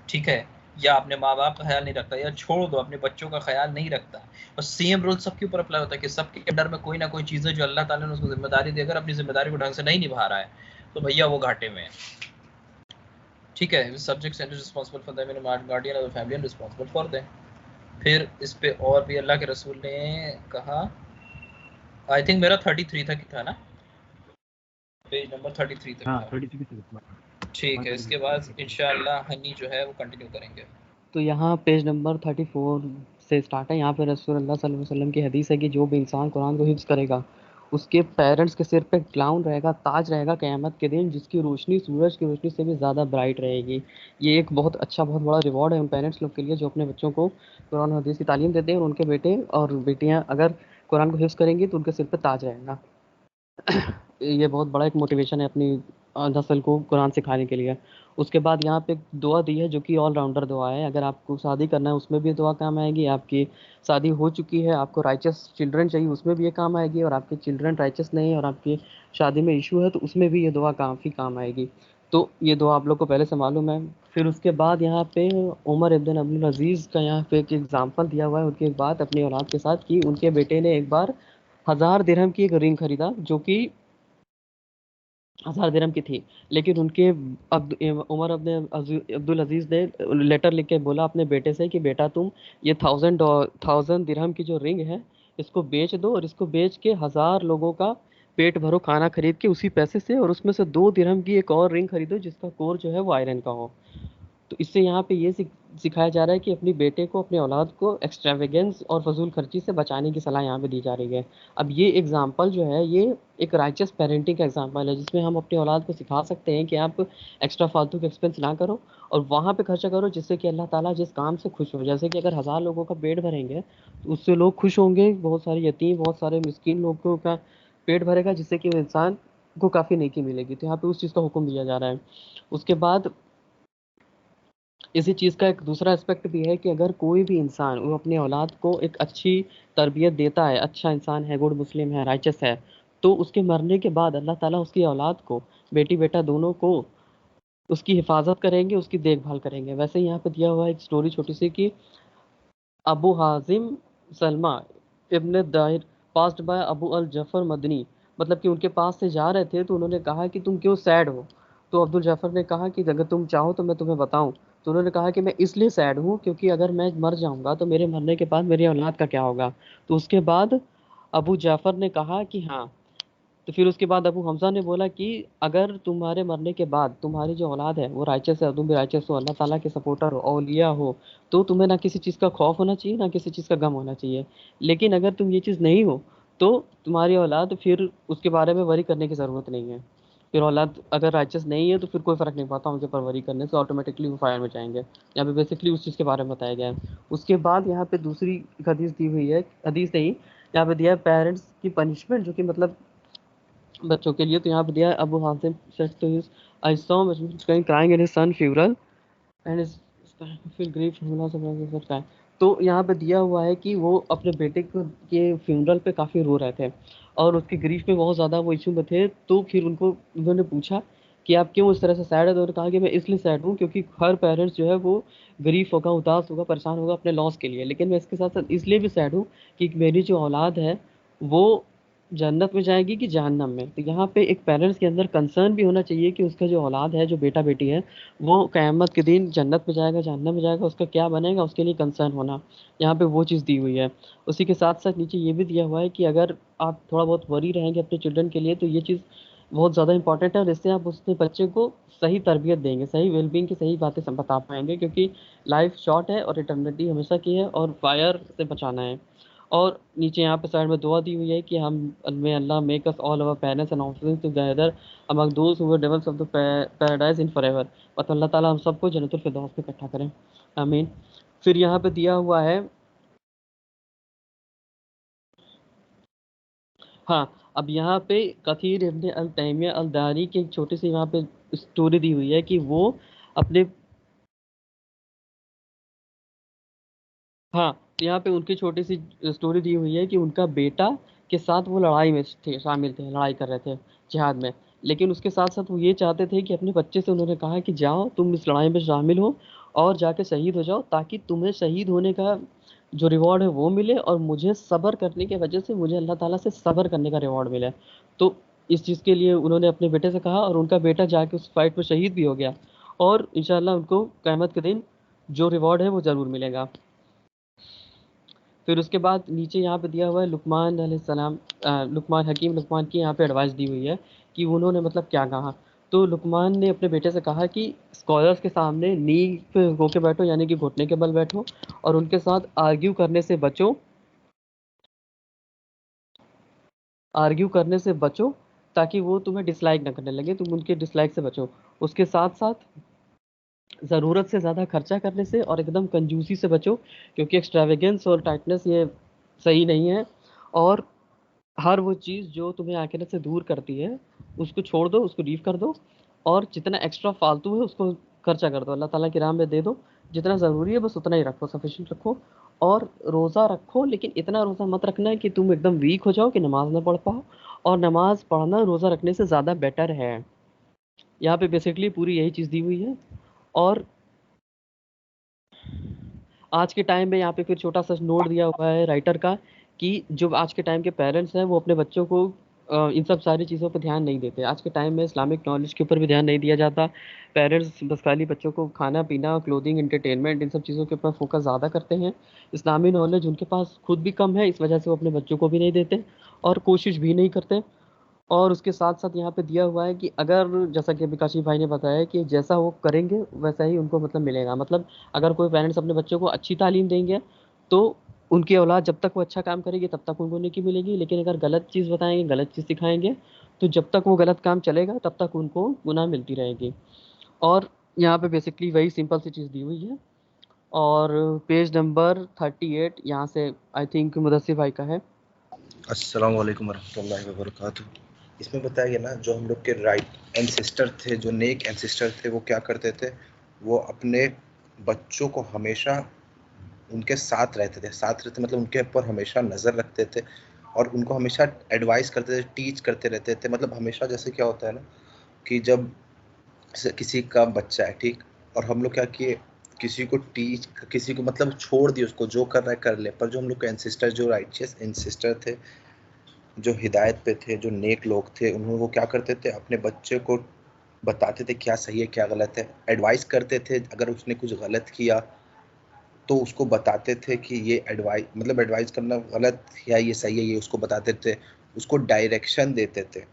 ठीक है, या अपने माँ बाप का ख्याल नहीं रखता, या छोड़ दो अपने बच्चों का ख्याल नहीं रखता, और सेम रूल सबके ऊपर अप्लाई होता है कि सबके अंडर में कोई ना कोई चीज़ है जो अल्लाह ताला ने उसको जिम्मेदारी दी, अगर अपनी जिम्मेदारी को ढंग से नहीं निभा रहा है तो भैया वो घाटे में है, ठीक है। Subjects and responsible for them and guardian of the family and responsible for them. फिर इस पे और भी अल्लाह के रसूल ने कहा, आई थिंक मेरा 33 तक था ना, पेज नंबर 33 तक हाँ, था, 33 तक। ठीक है। इसके बाद इंशाअल्लाह हनी जो है वो कंटिन्यू करेंगे। तो यहाँ पेज नंबर 34 से स्टार्ट है। यहाँ पे रसूल अल्लाह सल्लल्लाहु अलैहि वसल्लम की हदीस है कि जो भी इंसान कुरान को हिफ्ज़ करेगा उसके पेरेंट्स के सिर पे क्राउन रहेगा, ताज रहेगा क़यामत के दिन, जिसकी रोशनी सूरज की रोशनी से भी ज़्यादा ब्राइट रहेगी। ये एक बहुत अच्छा, बहुत बड़ा रिवॉर्ड है उन पेरेंट्स लोग के लिए जो अपने बच्चों को कुरान और हदीस की तालीम देते हैं, और उनके बेटे और बेटियाँ अगर कुरान को हिफ्ज़ करेंगी तो उनके सिर पे ताज रहेगा। ये बहुत बड़ा एक मोटिवेशन है अपनी नस्ल को कुरान सिखाने के लिए। उसके बाद यहाँ पे एक दुआ दी है जो कि ऑल राउंडर दुआ है। अगर आपको शादी करना है उसमें भी दुआ काम आएगी, आपकी शादी हो चुकी है, आपको राइचस चिल्ड्रन चाहिए उसमें भी ये काम आएगी, और आपके चिल्ड्रन राइचस नहीं है और आपकी शादी में इशू है तो उसमें भी ये दुआ काफ़ी काम आएगी। तो ये दुआ आप लोग को पहले से मालूम है। फिर उसके बाद यहाँ पे उमर इब्न अब्दुल अजीज़ का यहाँ पे एक एग्जाम्पल दिया हुआ है उनकी एक बात अपनी औलाद के साथ कि उनके बेटे ने एक बार 1000 दिरहम की एक रिंग खरीदा जो कि 1000 दिरहम की थी, लेकिन उनके उमर अपने अब्दुल अजीज़ ने लेटर लिख के बोला अपने बेटे से कि बेटा तुम ये 1000 दिरहम की जो रिंग है इसको बेच दो, और इसको बेच के 1000 लोगों का पेट भरो खाना खरीद के उसी पैसे से, और उसमें से 2 दिरहम की एक और रिंग खरीदो जिसका कोर जो है वो आयरन का हो। तो इससे यहाँ पे ये सिखाया जा रहा है कि अपनी बेटे को, अपने औलाद को एक्स्ट्रावेगेंस और फजूल खर्ची से बचाने की सलाह यहाँ पे दी जा रही है। अब ये एग्जाम्पल जो है, ये एक राइचस पेरेंटिंग का एग्जाम्पल है, जिसमें हम अपने औलाद को सिखा सकते हैं कि आप एक्स्ट्रा फालतू के एक्सपेंस ना करो और वहाँ पे खर्चा करो जिससे कि अल्लाह ताला जिस काम से खुश हो। जैसे कि अगर 1000 लोगों का पेट भरेंगे तो उससे लोग खुश होंगे, बहुत सारे यतीम, बहुत सारे मिस्कीन लोगों का पेट भरेगा, जिससे कि वो इंसान को काफ़ी नेकी मिलेगी। तो यहाँ पे उस चीज़ का हुक्म दिया जा रहा है। उसके बाद इसी चीज़ का एक दूसरा एस्पेक्ट भी है कि अगर कोई भी इंसान वो अपने औलाद को एक अच्छी तरबियत देता है, अच्छा इंसान है, गुड मुस्लिम है, राइचस है, तो उसके मरने के बाद अल्लाह ताला उसकी औलाद को, बेटी बेटा दोनों को, उसकी हिफाजत करेंगे, उसकी देखभाल करेंगे। वैसे ही यहाँ पे दिया हुआ है एक स्टोरी छोटी सी कि अबू हाजिम सलमा इब्न दाहिर पास्ड बाय अबू अल जफर मदनी, मतलब कि उनके पास से जा रहे थे तो उन्होंने कहा कि तुम क्यों सैड हो। तो अब्दुल जफर ने कहा कि अगर तुम चाहो तो मैं तुम्हें बताऊं। तो उन्होंने कहा कि मैं इसलिए सैड हूँ क्योंकि अगर मैं मर जाऊंगा तो मेरे मरने के बाद मेरी औलाद का क्या होगा। तो उसके बाद अबू जाफर ने कहा कि हाँ। तो फिर उसके बाद अबू हमजा ने बोला कि अगर तुम्हारे मरने के बाद तुम्हारी जो औलाद है वो राइचस है, तुम भी राइचस हो, अल्लाह ताला के सपोर्टर हो, औलिया हो, तो तुम्हें ना किसी चीज़ का खौफ होना चाहिए, ना किसी चीज़ का गम होना चाहिए। लेकिन अगर तुम ये चीज़ नहीं हो तो तुम्हारी औलाद, फिर उसके बारे में वरी करने की ज़रूरत नहीं है। फिर औलाद अगर राइचस नहीं है तो फिर कोई फ़र्क नहीं पड़ता, उनके ऊपर वरी करने से ऑटोमेटिकली वो फायर में जाएंगे। यहाँ पे बेसिकली उस चीज़ के बारे में बताया गया है। उसके बाद यहाँ पे दूसरी एक हदीस दी हुई है, हदीस नहीं, यहाँ पे दिया है पेरेंट्स की पनिशमेंट, जो कि मतलब बच्चों के लिए। तो यहाँ पे दिया है Abu Hashim said to his, I saw him crying in his son funeral and his feel grief from loss of his son. तो यहाँ पे दिया हुआ है कि वो अपने बेटे को के फ्यूनरल पे काफ़ी रो रहे थे और उसके ग्रीफ में बहुत ज़्यादा वो इशू में थे। तो फिर उन्होंने पूछा कि आप क्यों इस तरह से सैड है। तो उन्होंने कहा कि मैं इसलिए सैड हूँ क्योंकि हर पेरेंट्स जो है वो ग्रीफ होगा, उदास होगा, परेशान होगा अपने लॉस के लिए, लेकिन मैं इसके साथ साथ इसलिए भी सैड हूँ कि मेरी जो औलाद है वो जन्नत में जाएगी कि जहन्नम में। तो यहाँ पे एक पेरेंट्स के अंदर कंसर्न भी होना चाहिए कि उसका जो औलाद है, जो बेटा बेटी है, वो क़यामत के दिन जन्नत में जाएगा, जहन्नम में जाएगा, उसका क्या बनेगा, उसके लिए कंसर्न होना। यहाँ पे वो चीज़ दी हुई है। उसी के साथ साथ नीचे ये भी दिया हुआ है कि अगर आप थोड़ा बहुत वरी रहेंगे अपने चिल्ड्रन के लिए तो ये चीज़ बहुत ज़्यादा इंपॉर्टेंट है और इससे आप उसके बच्चे को सही तरबियत देंगे, सही वेलबींग की सही बातें सब बता पाएंगे, क्योंकि लाइफ शॉर्ट है और इटर्निटी हमेशा की है और फायर से बचाना है। और नीचे यहाँ पे साइड में दुआ दी हुई है कि हम may Allah make us all our parents and offsprings together among those who were dwellers of the paradise in forever. मतलब अल्लाह ताला हम सबको जन्नतुल फिरदौस में इकट्ठा करें, आमीन। फिर यहाँ पे दिया हुआ है, हाँ, अब यहाँ पे कथीर इब्न अल तैमिया अल दारी की एक छोटी सी यहाँ पे स्टोरी दी हुई है कि वो अपने, हाँ, तो यहाँ पे उनकी छोटी सी स्टोरी दी हुई है कि उनका बेटा के साथ वो लड़ाई में थे, शामिल थे, लड़ाई कर रहे थे जिहाद में। लेकिन उसके साथ साथ वो ये चाहते थे कि अपने बच्चे से उन्होंने कहा कि जाओ तुम इस लड़ाई में शामिल हो और जाके शहीद हो जाओ, ताकि तुम्हें शहीद होने का जो रिवॉर्ड है वो मिले और मुझे सब्र करने की वजह से मुझे अल्लाह ताला से सब्र करने का रिवॉर्ड मिले। तो इस चीज़ के लिए उन्होंने अपने बेटे से कहा और उनका बेटा जाके उस फाइट में शहीद भी हो गया और इंशाल्लाह उनको क़यामत के दिन जो रिवॉर्ड है वो ज़रूर मिलेगा। फिर उसके बाद नीचे यहाँ पे दिया हुआ है लुकमान अलैहिस्सलाम, लुकमान हकीम लुकमान की यहाँ पे एडवाइस दी हुई है कि उन्होंने मतलब क्या कहा। तो लुकमान ने अपने बेटे से कहा कि स्कॉलर्स के सामने नी पे होके बैठो, यानी कि घुटने के बल बैठो और उनके साथ आर्ग्यू करने से बचो, आर्ग्यू करने से बचो ताकि वो तुम्हें डिसलाइक ना करने लगे, तुम उनके डिसलाइक से बचो। उसके साथ साथ ज़रूरत से ज़्यादा खर्चा करने से और एकदम कंजूसी से बचो, क्योंकि एक्स्ट्रावेगेंस और टाइटनेस ये सही नहीं है। और हर वो चीज़ जो तुम्हें आखिरत से दूर करती है उसको छोड़ दो, उसको लीव कर दो और जितना एक्स्ट्रा फालतू है उसको खर्चा कर दो, अल्लाह ताला की राह में दे दो। जितना ज़रूरी है बस उतना ही रखो, सफिशिएंट रखो। और रोज़ा रखो, लेकिन इतना रोज़ा मत रखना है कि तुम एकदम वीक हो जाओ कि नमाज़ ना पढ़ पाओ, और नमाज़ पढ़ना रोज़ा रखने से ज़्यादा बेटर है। यहाँ पे बेसिकली पूरी यही चीज़ दी हुई है। और आज के टाइम में यहाँ पे फिर छोटा सा नोट दिया हुआ है राइटर का कि जो आज के टाइम के पेरेंट्स हैं वो अपने बच्चों को इन सब सारी चीज़ों पर ध्यान नहीं देते। आज के टाइम में इस्लामिक नॉलेज के ऊपर भी ध्यान नहीं दिया जाता। पेरेंट्स बस खाली बच्चों को खाना पीना, क्लोथिंग, एंटरटेनमेंट, इन सब चीज़ों के ऊपर फोकस ज़्यादा करते हैं। इस्लामी नॉलेज उनके पास खुद भी कम है, इस वजह से वो अपने बच्चों को भी नहीं देते और कोशिश भी नहीं करते। और उसके साथ साथ यहाँ पे दिया हुआ है कि अगर जैसा कि अभी काशिफ भाई ने बताया कि जैसा वो करेंगे वैसा ही उनको मतलब मिलेगा। मतलब अगर कोई पेरेंट्स अपने बच्चों को अच्छी तालीम देंगे तो उनकी औलाद जब तक वो अच्छा काम करेगी तब तक उनको नेकी मिलेगी, लेकिन अगर गलत चीज़ बताएंगे, गलत चीज़ सिखाएंगे, तो जब तक वो गलत काम चलेगा तब तक उनको गुनाह मिलती रहेगी। और यहाँ पे बेसिकली वही सिंपल सी चीज़ दी हुई है। और पेज नंबर 38 यहाँ से आई थिंक मुदस्सिर भाई का है। अस्सलाम वालेकुम वरहमतुल्लाहि वबरकातुहू। इसमें बताया गया ना, जो हम लोग के राइट एंसेस्टर थे, जो नेक एंसेस्टर थे, वो क्या करते थे, वो अपने बच्चों को हमेशा उनके साथ रहते थे। साथ रहते मतलब उनके ऊपर हमेशा नज़र रखते थे और उनको हमेशा एडवाइस करते थे, टीच करते रहते थे। मतलब हमेशा जैसे क्या होता है ना कि जब किसी का बच्चा है, ठीक, और हम लोग क्या किए, किसी को टीच, किसी को मतलब छोड़ दिए, उसको जो कर रहा है कर ले। पर जो हम लोग के एंसेस्टर, जो राइचियस एंसेस्टर थे, जो हिदायत पे थे, जो नेक लोग थे, उन्होंने वो क्या करते थे, अपने बच्चे को बताते थे क्या सही है क्या गलत है, एडवाइस करते थे। अगर उसने कुछ गलत किया तो उसको बताते थे कि ये एडवाइस, मतलब एडवाइस करना गलत या ये सही है, ये उसको बताते थे, उसको डायरेक्शन देते थे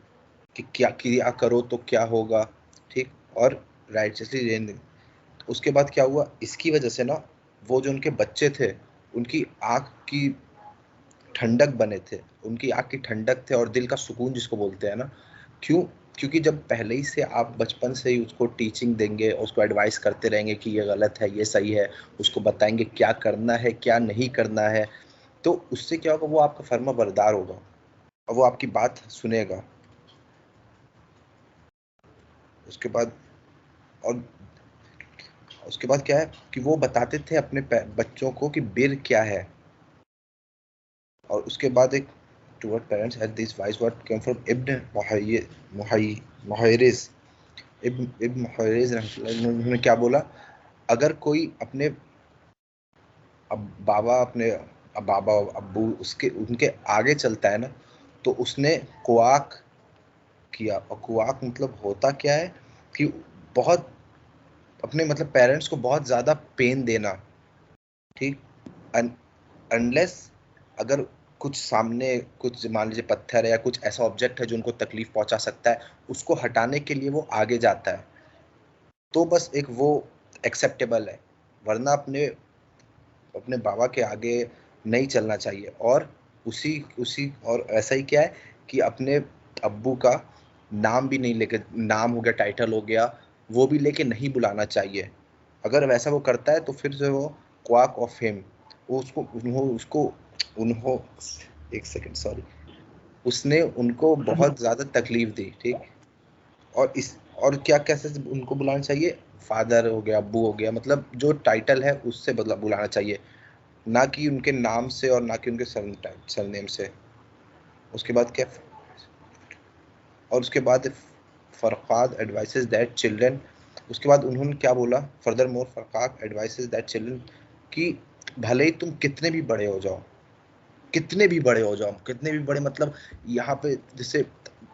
कि क्या किया करो तो क्या होगा, ठीक, और राइटली रहने। उसके बाद क्या हुआ, इसकी वजह से ना वो जो उनके बच्चे थे, उनकी आँख की ठंडक बने थे, उनकी आँख की ठंडक थे और दिल का सुकून जिसको बोलते हैं ना। क्यों? क्योंकि जब पहले ही से आप बचपन से ही उसको टीचिंग देंगे, उसको एडवाइस करते रहेंगे कि ये गलत है, ये सही है, उसको बताएंगे क्या करना है, क्या नहीं करना है, तो उससे क्या होगा, वो आपका फर्माबरदार होगा और वो आपकी बात सुनेगा। उसके बाद और उसके बाद क्या है कि वो बताते थे अपने बच्चों को कि बिर क्या है। और उसके बाद एक toward parents had this wise word came from Ibn Muhayriz। इब्न मुहैरिज उन्होंने क्या बोला, अगर कोई अपने बाबा अब्बू उसके उनके आगे चलता है ना, तो उसने कुआक किया। और कुआक मतलब होता क्या है कि बहुत अपने मतलब पेरेंट्स को बहुत ज़्यादा पेन देना, ठीक, अनलेस अगर कुछ सामने कुछ मान लीजिए पत्थर है या कुछ ऐसा ऑब्जेक्ट है जो उनको तकलीफ पहुंचा सकता है, उसको हटाने के लिए वो आगे जाता है, तो बस एक वो एक्सेप्टेबल है। वरना अपने अपने बाबा के आगे नहीं चलना चाहिए। और उसी उसी और ऐसा ही क्या है कि अपने अब्बू का नाम भी नहीं लेके, नाम हो गया, टाइटल हो गया, वो भी लेके नहीं बुलाना चाहिए। अगर वैसा वो करता है तो फिर से वो क्वाक ऑफ हिम, वो उसको एक सेकंड सॉरी, उसने उनको बहुत ज़्यादा तकलीफ दी, ठीक। और क्या कैसे उनको बुलाना चाहिए, फादर हो गया, अब्बू हो गया, मतलब जो टाइटल है उससे बुलाना चाहिए, ना कि उनके नाम से और ना कि उनके सरनेम से। उसके बाद क्या, और उसके बाद फरकाद एडवाइसेस दैट चिल्ड्रन, उसके बाद उन्होंने क्या बोला, फर्दर मोर फरकाद एडवाइसेस दैट चिल्ड्रन, कि भले ही तुम कितने भी बड़े हो जाओ, कितने भी बड़े हो जाओ, कितने भी बड़े, मतलब यहाँ पे जैसे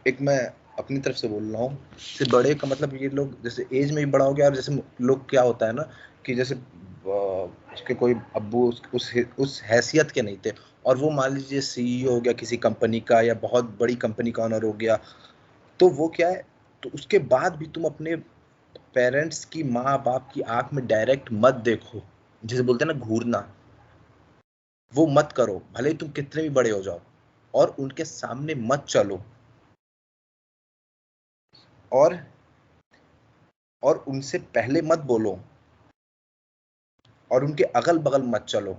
एक मैं अपनी तरफ से बोल रहा हूँ, जैसे बड़े का मतलब ये लोग जैसे एज में भी बड़ा हो गया, और जैसे लोग क्या होता है ना कि जैसे उसके कोई अब्बू उस हैसियत के नहीं थे, और वो मान लीजिए सीईओ हो गया किसी कंपनी का, या बहुत बड़ी कंपनी का ऑनर हो गया, तो वो क्या है, तो उसके बाद भी तुम अपने पेरेंट्स की, माँ बाप की आंख में डायरेक्ट मत देखो, जिसे बोलते हैं ना घूरना, वो मत करो, भले ही तुम कितने भी बड़े हो जाओ, और उनके सामने मत चलो, और और उनसे पहले मत बोलो, और उनके अगल बगल मत चलो।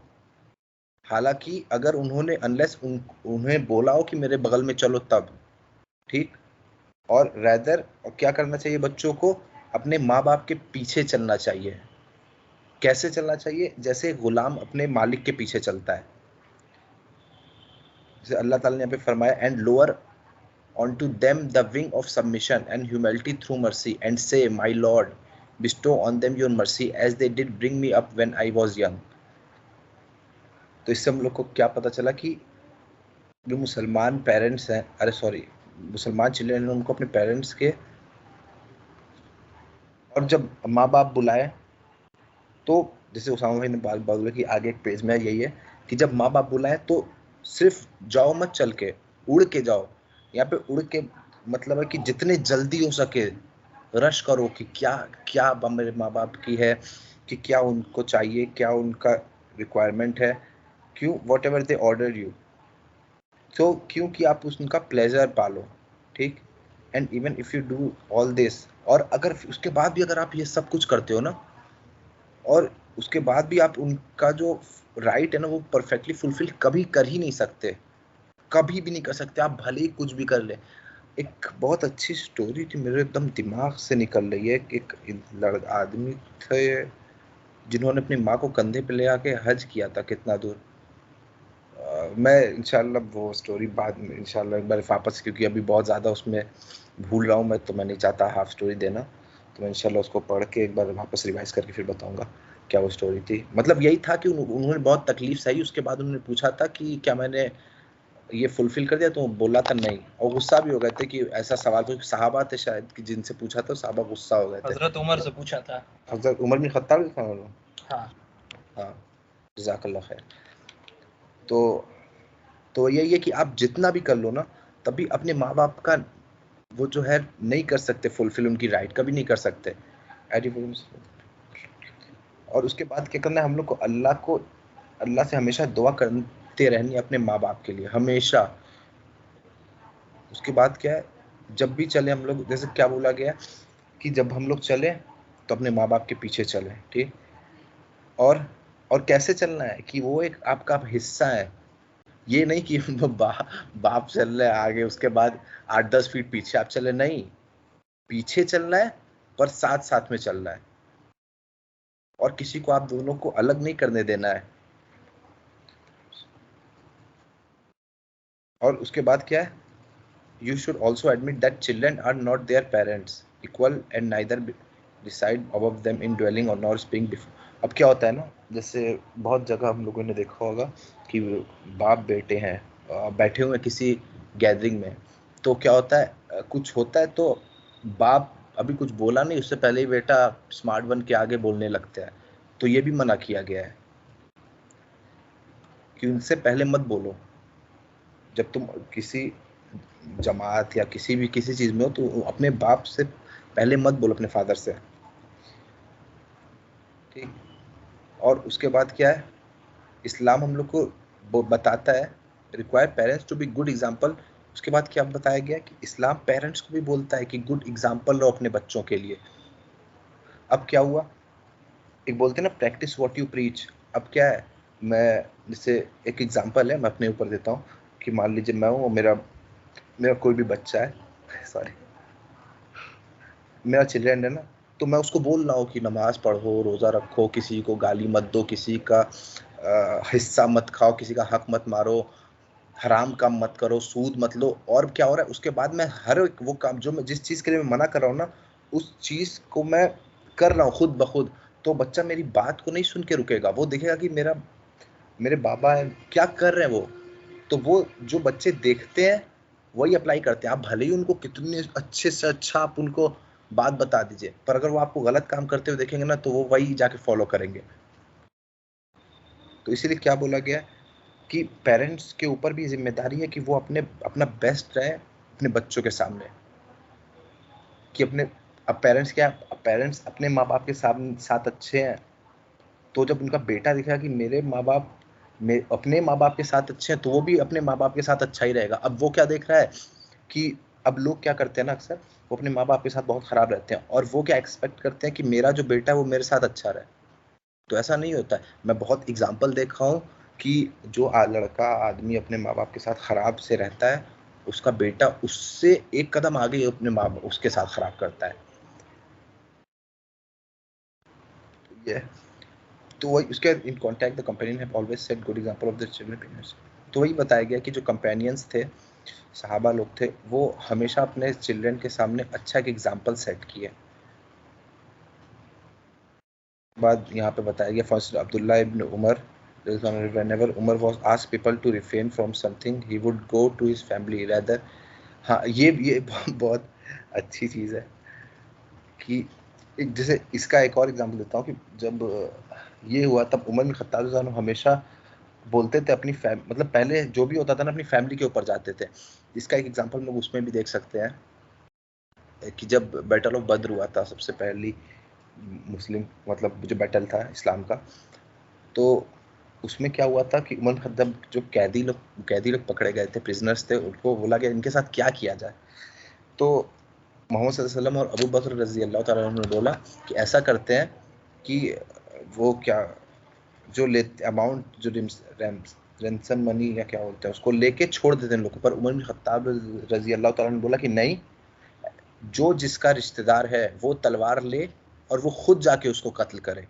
हालांकि अगर उन्होंने उन्हें बोला हो कि मेरे बगल में चलो तब, ठीक। और रैदर क्या करना चाहिए, बच्चों को अपने माँ बाप के पीछे चलना चाहिए। कैसे चलना चाहिए, जैसे गुलाम अपने मालिक के पीछे चलता है। जैसे अल्लाह ताला ने यहाँ पे फरमाया, and lower onto them the wing of submission and humility through mercy, and say, my Lord, bestow on them your mercy as they did bring me up when I was young। तो इससे हम लोग को क्या पता चला कि जो मुसलमान पेरेंट्स हैं, अरे सॉरी, मुसलमान चिल्ड्रन हैं, उनको अपने पेरेंट्स के, और जब माँ बाप बुलाए, तो जैसे उसामा भाई ने बात बोला कि आगे एक पेज में यही है कि जब माँ बाप बुलाए तो सिर्फ जाओ मत, चल के, उड़ के जाओ। यहाँ पे उड़ के मतलब है कि जितने जल्दी हो सके रश करो कि क्या क्या मेरे माँ बाप की है, कि क्या उनको चाहिए, क्या उनका रिक्वायरमेंट है, क्यों what ever they order you, तो क्योंकि आप उनका प्लेजर पालो, ठीक। And even if you do all this, और अगर उसके बाद भी अगर आप ये सब कुछ करते हो ना, और उसके बाद भी आप उनका जो राइट है ना वो परफेक्टली फुलफिल कभी कर ही नहीं सकते, कभी भी नहीं कर सकते, आप भले ही कुछ भी कर ले। एक बहुत अच्छी स्टोरी थी, मेरे एकदम दिमाग से निकल रही है। एक आदमी थे जिन्होंने अपनी माँ को कंधे पे ले आके हज किया था कितना दूर। मैं इंशाल्लाह वो स्टोरी बाद में इंशाल्लाह एक बार वापस, क्योंकि अभी बहुत ज़्यादा उसमें भूल रहा हूँ मैं, तो मैं नहीं चाहता हाफ स्टोरी देना, तो मैं इंशाल्लाह उसको पढ़ के एक बार वापस रिवाइज करके फिर बताऊंगा क्या वो स्टोरी थी। मतलब यही था कि उन्होंने बहुत तकलीफ सही, उसके बाद उन्होंने पूछा था कि क्या मैंने ये फुलफिल कर दिया, तो बोला था नहीं, और गुस्सा भी हो गए थे कि ऐसा सवाल, कोई सहाबा थे शायद कि जिनसे पूछा था, सहाबा गुस्सा हो गए थे। हजरत उमर से पूछा था। हजरत उमर बिन खत्ताब था। हाँ हाँ, जज़ाकल्लाह खैर। तो यही है कि आप जितना भी कर लो ना, तभी अपने माँ बाप का वो जो है नहीं कर सकते फुलफिल, उनकी राइट कभी नहीं कर सकते। और उसके बाद क्या करना है हम लोग को, अल्लाह से हमेशा दुआ करते रहनी है अपने माँ बाप के लिए, हमेशा। उसके बाद क्या है, जब भी चले हम लोग, जैसे क्या बोला गया कि जब हम लोग चले तो अपने माँ बाप के पीछे चले, ठीक। और कैसे चलना है कि वो एक आपका हिस्सा है, ये नहीं कि बाप चल रहे आगे, उसके बाद 8-10 फीट पीछे आप चले, नहीं, पीछे चलना है पर साथ साथ में चलना है, और किसी को आप दोनों को अलग नहीं करने देना है। और उसके बाद क्या है, you should also admit that children are not their parents equal and neither decide above them in dwelling or nor speaking before। अब क्या होता है ना, जैसे बहुत जगह हम लोगों ने देखा होगा कि बाप बेटे हैं, बैठे हुए किसी गैदरिंग में, तो क्या होता है, कुछ होता है तो बाप अभी कुछ बोला नहीं, उससे पहले ही बेटा स्मार्ट बन के आगे बोलने लगता है। तो ये भी मना किया गया है कि उनसे पहले मत बोलो, जब तुम किसी जमात या किसी चीज में हो तो अपने बाप से पहले मत बोलो, अपने फादर से, ठीक। और उसके बाद क्या है, इस्लाम हम लोग को बताता है, require parents to be good example. उसके बाद क्या बताया गया कि इस्लाम पेरेंट्स को भी बोलता है कि गुड एग्जाम्पल लो अपने बच्चों के लिए। अब क्या हुआ, एक बोलते हैं ना प्रैक्टिस व्हाट यू प्रीच। अब क्या है, मैं जैसे एक एग्जांपल है मैं अपने ऊपर देता हूँ कि मान लीजिए मैं हूँ, मेरा कोई भी बच्चा है, सॉरी, मेरा चिल्ड्रन है ना, तो मैं उसको बोल रहा हूँ कि नमाज पढ़ो, रोज़ा रखो, किसी को गाली मत दो, किसी का हिस्सा मत खाओ, किसी का हक मत मारो, हराम काम मत करो, सूद मत लो। और क्या हो रहा है, उसके बाद मैं हर एक वो काम जो मैं जिस चीज़ के लिए मैं मना कर रहा हूँ ना, उस चीज़ को मैं कर रहा हूँ खुद ब खुद। तो बच्चा मेरी बात को नहीं सुन के रुकेगा, वो देखेगा कि मेरे बाबा है, क्या कर रहे हैं वो। तो वो जो बच्चे देखते हैं वही अप्लाई करते हैं। आप भले ही उनको कितने अच्छे से अच्छा आप उनको बात बता दीजिए, पर अगर वो आपको गलत काम करते हुए देखेंगे ना, तो वो वही जाके फॉलो करेंगे। तो इसीलिए क्या बोला गया कि पेरेंट्स के ऊपर भी जिम्मेदारी है कि वो अपना बेस्ट रहे अपने बच्चों के सामने, कि अब पेरेंट्स अपने माँ बाप के साथ अच्छे हैं, तो जब उनका बेटा दिखेगा कि मेरे माँ बाप अपने माँ बाप के साथ अच्छे हैं, तो वो भी अपने माँ बाप के साथ अच्छा ही रहेगा। अब वो क्या देख रहा है कि अब लोग क्या करते हैं ना, अक्सर वो अपने माँ बाप के साथ बहुत खराब रहते हैं, और वो क्या एक्सपेक्ट करते हैं कि मेरा जो बेटा है वो मेरे साथ अच्छा रहे। तो ऐसा नहीं होता है। मैं बहुत एग्जाम्पल देखा हूँ कि जो लड़का आदमी अपने माँ बाप के साथ खराब से रहता है, उसका बेटा उससे एक कदम आगे अपने माँ बाप उसके साथ खराब करता है। ये तो वही उसके in contact the companion have always set good example of the children. तो वही बताया गया कि जो कंपेनियंस थे, सहाबा लोग थे, वो हमेशा अपने चिल्ड्रन के सामने अच्छा एक एग्जांपल सेट किए। बाद यहाँ पे बताया गया first Abdullah ibn Umar, whenever Umar was asked people to refrain from something, he would go to his family rather। हाँ, ये बहुत अच्छी चीज़ है कि जैसे इसका एक और एग्जांपल देता हूँ कि जब ये हुआ तब उमर बिन खत्ताब हमेशा बोलते थे अपनी मतलब पहले जो भी होता था ना अपनी फैमिली के ऊपर जाते थे। इसका एक एग्जांपल हम लोग उसमें भी देख सकते हैं कि जब बैटल ऑफ बद्र हुआ था, सबसे पहली मुस्लिम मतलब जो बैटल था इस्लाम का, तो उसमें क्या हुआ था कि उमर खत्ताब जो कैदी लोग पकड़े गए थे, प्रिजनर्स थे, उनको बोला गया इनके साथ क्या किया जाए। तो मोहम्मद सल्लल्लाहु अलैहि वसल्लम और अबू बकर रजी अल्लाह ताला अन्हु ने बोला कि ऐसा करते हैं कि वो क्या जो लेते अमाउंट जो रेंसम मनी या क्या बोलते हैं उसको लेके छोड़ देते हैं लोगों पर। उमर बिन खत्ताब रजी अल्लाह ताला ने बोला कि नहीं, जो जिसका रिश्तेदार है वो तलवार ले और वो खुद जाके उसको कत्ल करे।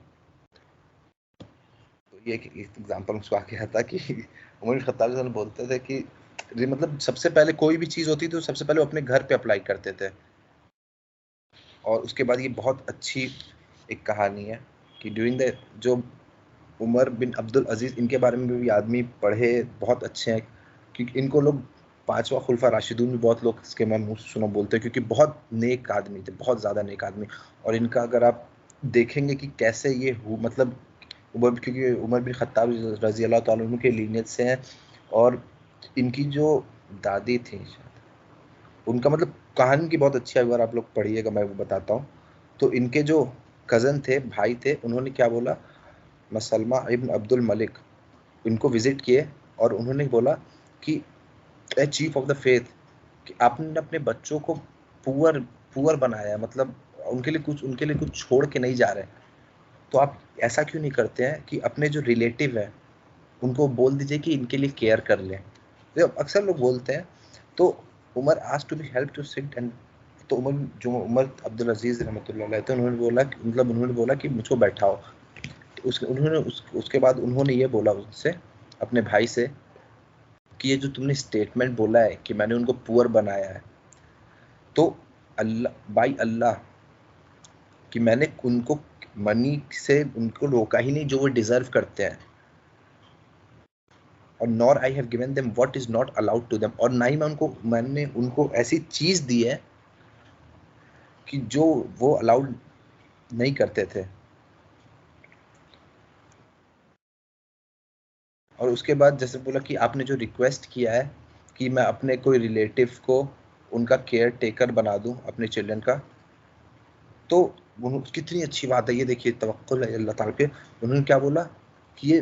तो ये एक एग्जांपल मुझको आ गया था कि उमर बिन खत्ताब ने बोलते थे कि मतलब सबसे पहले कोई भी चीज होती थी तो सबसे पहले वो अपने घर पे अप्लाई करते थे। और उसके बाद ये बहुत अच्छी एक कहानी है कि ड्यूरिंग द जो उमर बिन अब्दुल अजीज, इनके बारे में भी आदमी पढ़े, बहुत अच्छे हैं, क्योंकि इनको लोग 5वां खुलफा राशिदून भी बहुत लोग इसके मैं मुंह सुना बोलते हैं, क्योंकि बहुत नेक आदमी थे, बहुत ज़्यादा नेक आदमी। और इनका अगर आप देखेंगे कि कैसे ये मतलब क्योंकि उमर बिन खत्ताब रजी अल्लाह तआला अन्हु के लीनियज से हैं, और इनकी जो दादी थी उनका मतलब कहानी की बहुत अच्छी है, अगर आप लोग पढ़िएगा मैं वो बताता हूँ। तो इनके जो कज़न थे, भाई थे, उन्होंने क्या बोला, मसलमा इब्न अब्दुल मलिक इनको विजिट किए और उन्होंने बोला कि a chief of the faith, कि आपने अपने बच्चों को पुअर बनाया, मतलब उनके लिए कुछ छोड़ के नहीं जा रहे, तो आप ऐसा क्यों नहीं करते हैं कि अपने जो रिलेटिव है उनको बोल दीजिए कि इनके लिए केयर कर लें। तो अक्सर लोग बोलते हैं। तो Umar asked to be help to sit, and तो उमर अब्दुल अजीज रहमतुल्लाह अलैह थे, उन्होंने बोला कि मुझको बैठाओ। उसके बाद उन्होंने ये बोला उससे, अपने भाई से, कि ये जो तुमने स्टेटमेंट बोला है कि मैंने उनको पुअर बनाया है, तो अल्लाह कि मैंने उनको मनी से उनको रोका ही नहीं जो वो डिजर्व करते हैं, और nor I have given them what is not allowed to them, और ना ही मैंने उनको ऐसी चीज दी है कि जो वो अलाउड नहीं करते थे। और उसके बाद जैसे बोला कि आपने जो रिक्वेस्ट किया है कि मैं अपने कोई रिलेटिव को उनका केयर टेकर बना दूं अपने चिल्ड्रन का, तो कितनी अच्छी बात है ये, देखिए तवक्कुल है अल्लाह ताला पे। उन्होंने क्या बोला कि ये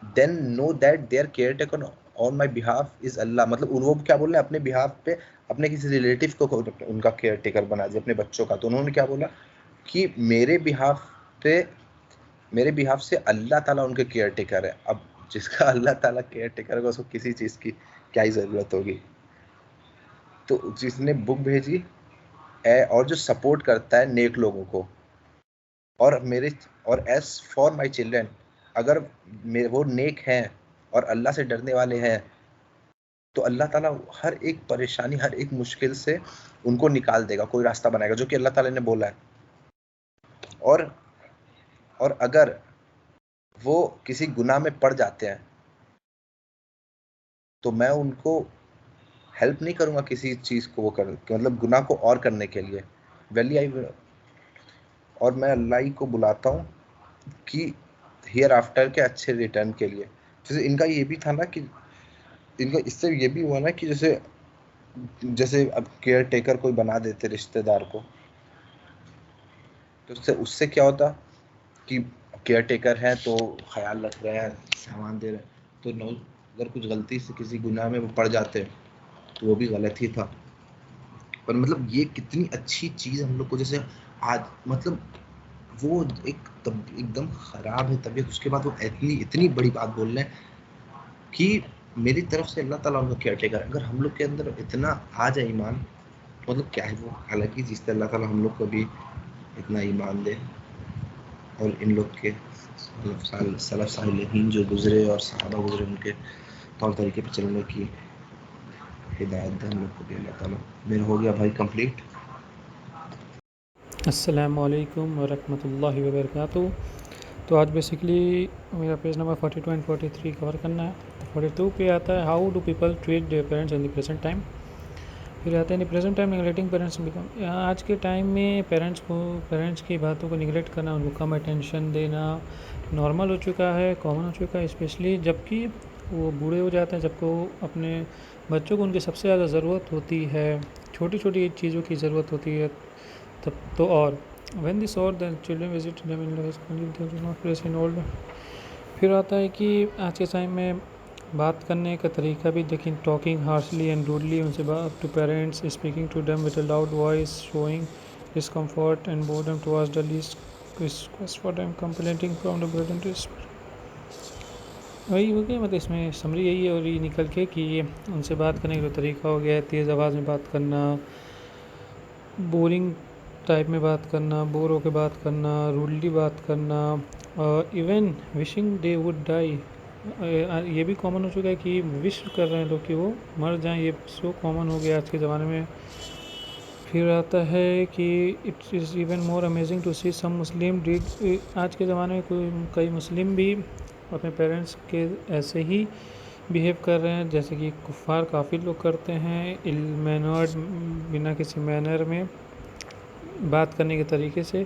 then know that their caretaker on my behalf is Allah, मतलब वो क्या बोल रहे हैं, अपने बिहाफ पे अपने किसी रिलेटिव को उनका केयर टेकर बना दिया अपने बच्चों का। तो उन्होंने क्या बोला कि मेरे बिहाफ से अल्लाह ताला उनके केयर टेकर है। अब जिसका अल्लाह ताला केयर टेकर होगा उसको किसी चीज की क्या ही जरूरत होगी। तो जिसने बुक भेजी और जो सपोर्ट करता है नेक लोगों को, और एज फॉर माई चिल्ड्रन, अगर वो नेक हैं और अल्लाह से डरने वाले हैं, तो अल्लाह ताला हर एक परेशानी, हर एक मुश्किल से उनको निकाल देगा, कोई रास्ता बनाएगा, जो कि अल्लाह ताला ने बोला है। और अगर वो किसी गुनाह में पड़ जाते हैं तो मैं उनको हेल्प नहीं करूंगा किसी चीज को वो मतलब गुनाह को और करने के लिए, और मैं अल्लाह को बुलाता हूँ कि हियर आफ्टर के अच्छे रिटर्न के लिए। जैसे इनका ये भी था ना कि इनका इससे ये भी हुआ ना कि जैसे अब केयर टेकर कोई बना देते रिश्तेदार को, तो उससे क्या होता कि केयर टेकर है तो ख्याल रख रहे हैं, सामान दे रहे हैं, तो अगर कुछ गलती से किसी गुनाह में वो पड़ जाते तो वो भी गलत ही था। पर मतलब ये कितनी अच्छी चीज हम लोग को, जैसे आज मतलब वो एकदम खराब है तबीयत, उसके बाद वो इतनी बड़ी बात बोल रहे हैं कि मेरी तरफ से अल्लाह ताला उनको केयर टेकर। अगर हम लोग के अंदर इतना आ जाए ईमान, मतलब क्या है वो, हालांकि जिससे अल्लाह ताला हम लोग को भी इतना ईमान दे, और इन लोग के सलफ सालिहीन जो गुजरे और सहाबा गुजरे उनके तौर तरीके पर चलने की हिदायत दे हम लोग को भी अल्लाह ताला। मेरा हो गया भाई कंप्लीट। अस्सलामु अलैकुम वरहमतुल्लाहि वबरकातुहू। तो आज बेसिकली मेरा पेज नंबर 42 एंड 43 कवर करना है। 42 पे आता है how do people treat their parents in the present time. फिर आता है in the present time neglecting parents become. आज के टाइम में पेरेंट्स की बातों को निगलेक्ट करना, उनको कम अटेंशन देना नॉर्मल हो चुका है, कॉमन हो चुका है, स्पेशली जबकि वो बूढ़े हो जाते हैं, जबकि वो अपने बच्चों को उनकी सबसे ज़्यादा ज़रूरत होती है, छोटी छोटी चीज़ों की ज़रूरत होती है तब तो। और when they saw the children visit them in the school, they do not place in old। फिर आता है कि आज के टाइम में बात करने का तरीका भी देखें, टॉकिंग हार्शली एंड रूडली उनसे बात to parents, speaking to them with a loud voice, showing discomfort and boredom towards the least request for them, complaining from the burden to. वही हो गया, मतलब इसमें समरी यही है और ये निकल के कि ये उनसे बात करने का जो तरीका हो गया है, तेज़ आवाज़ में बात करना, बोरिंग टाइप में बात करना, बोर होकर बात करना, रूडली बात करना, even wishing they would die. ये भी कॉमन हो चुका है कि विश कर रहे हैं लोग कि वो मर जाएं, ये सो कॉमन हो गया आज के ज़माने में। फिर आता है कि it's is even more amazing to see some Muslim did. आज के ज़माने में कई मुस्लिम भी अपने पेरेंट्स के ऐसे ही बिहेव कर रहे हैं जैसे कि कुफ़ार काफ़ी लोग करते हैं, इल मैनर्ड, बिना किसी मैनर में बात करने के तरीके से।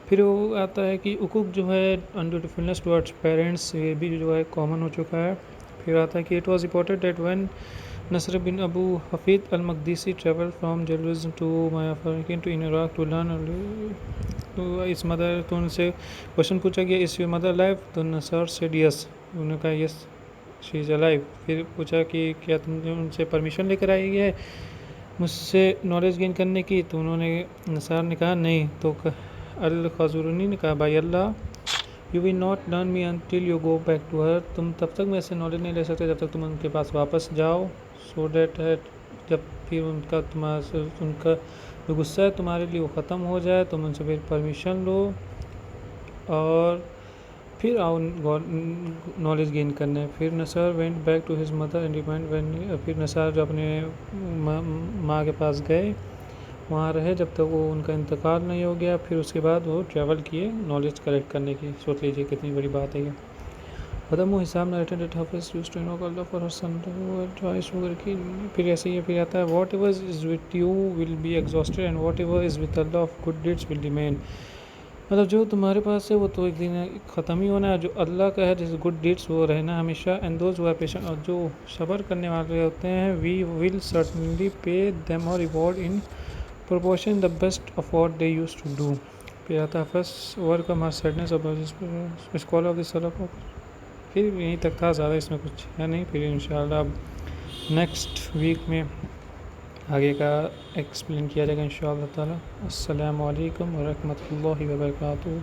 फिर वो आता है कि उकूक जो है अनड्यूटीफुलनेस टुवर्ड्स पेरेंट्स, ये भी जो है कॉमन हो चुका है। फिर आता है कि it was reported that when Nasr bin Abu Hafid al Maqdisi travel from Jerusalem to Mayafariqin to in Iraq to learn, तो इस मदर, तो उनसे क्वेश्चन पूछा गया इस योर मदर लाइव, तो नसर सेड यस, उन्होंने कहा यस शी इज़ अलाइव। फिर पूछा कि क्या तुमने उनसे परमिशन लेकर आई है मुझसे नॉलेज गेन करने की, तो उन्होंने, नसार ने कहा नहीं। तो अल खजूरनी ने कहा by Allah, you will not learn me until you go back to her, तुम तब तक मेरे से नॉलेज नहीं ले सकते जब तक तुम उनके पास वापस जाओ। सो डैट है, जब फिर उनका जो गुस्सा है तुम्हारे लिए वो ख़त्म हो जाए, तुम उनसे फिर परमिशन लो और फिर आओ नॉलेज गेन करने। फिर Nasr went back to his mother and remind when, फिर नसार जो अपने माँ के पास गए, वहाँ रहे जब तक वो उनका इंतकाल नहीं हो गया। फिर उसके बाद वो ट्रैवल किए नॉलेज कलेक्ट करने की। सोच लीजिए कितनी बड़ी बात है ये। खत्म हिसाब narrated that Hafiz used to invoke Allah for her son twice शुगर की। फिर ऐसे ही फिर आता है whatever is with you will be exhausted and whatever is with Allah of good deeds will remain. मतलब जो तुम्हारे पास है वो तो एक दिन ख़त्म ही होना है, जो अल्लाह का है जैसे गुड डीड्स वो रहना हमेशा। And those who are patient, और जो सब्र करने वाले होते हैं, we will certainly pay them और reward in proportion the best of what they used to do. फिर आता है फर्स्ट वर्क ऑफ मार sadness of scholar of this सलफ। फिर यहीं तक था, ज़्यादा इसमें कुछ है नहीं। फिर इंशाल्लाह अब नेक्स्ट वीक में आगे का एक्सप्लेन किया जाएगा इंशाअल्लाह ताला। अस्सलामु अलैकुम व रहमतुल्लाहि व बरकातुहू।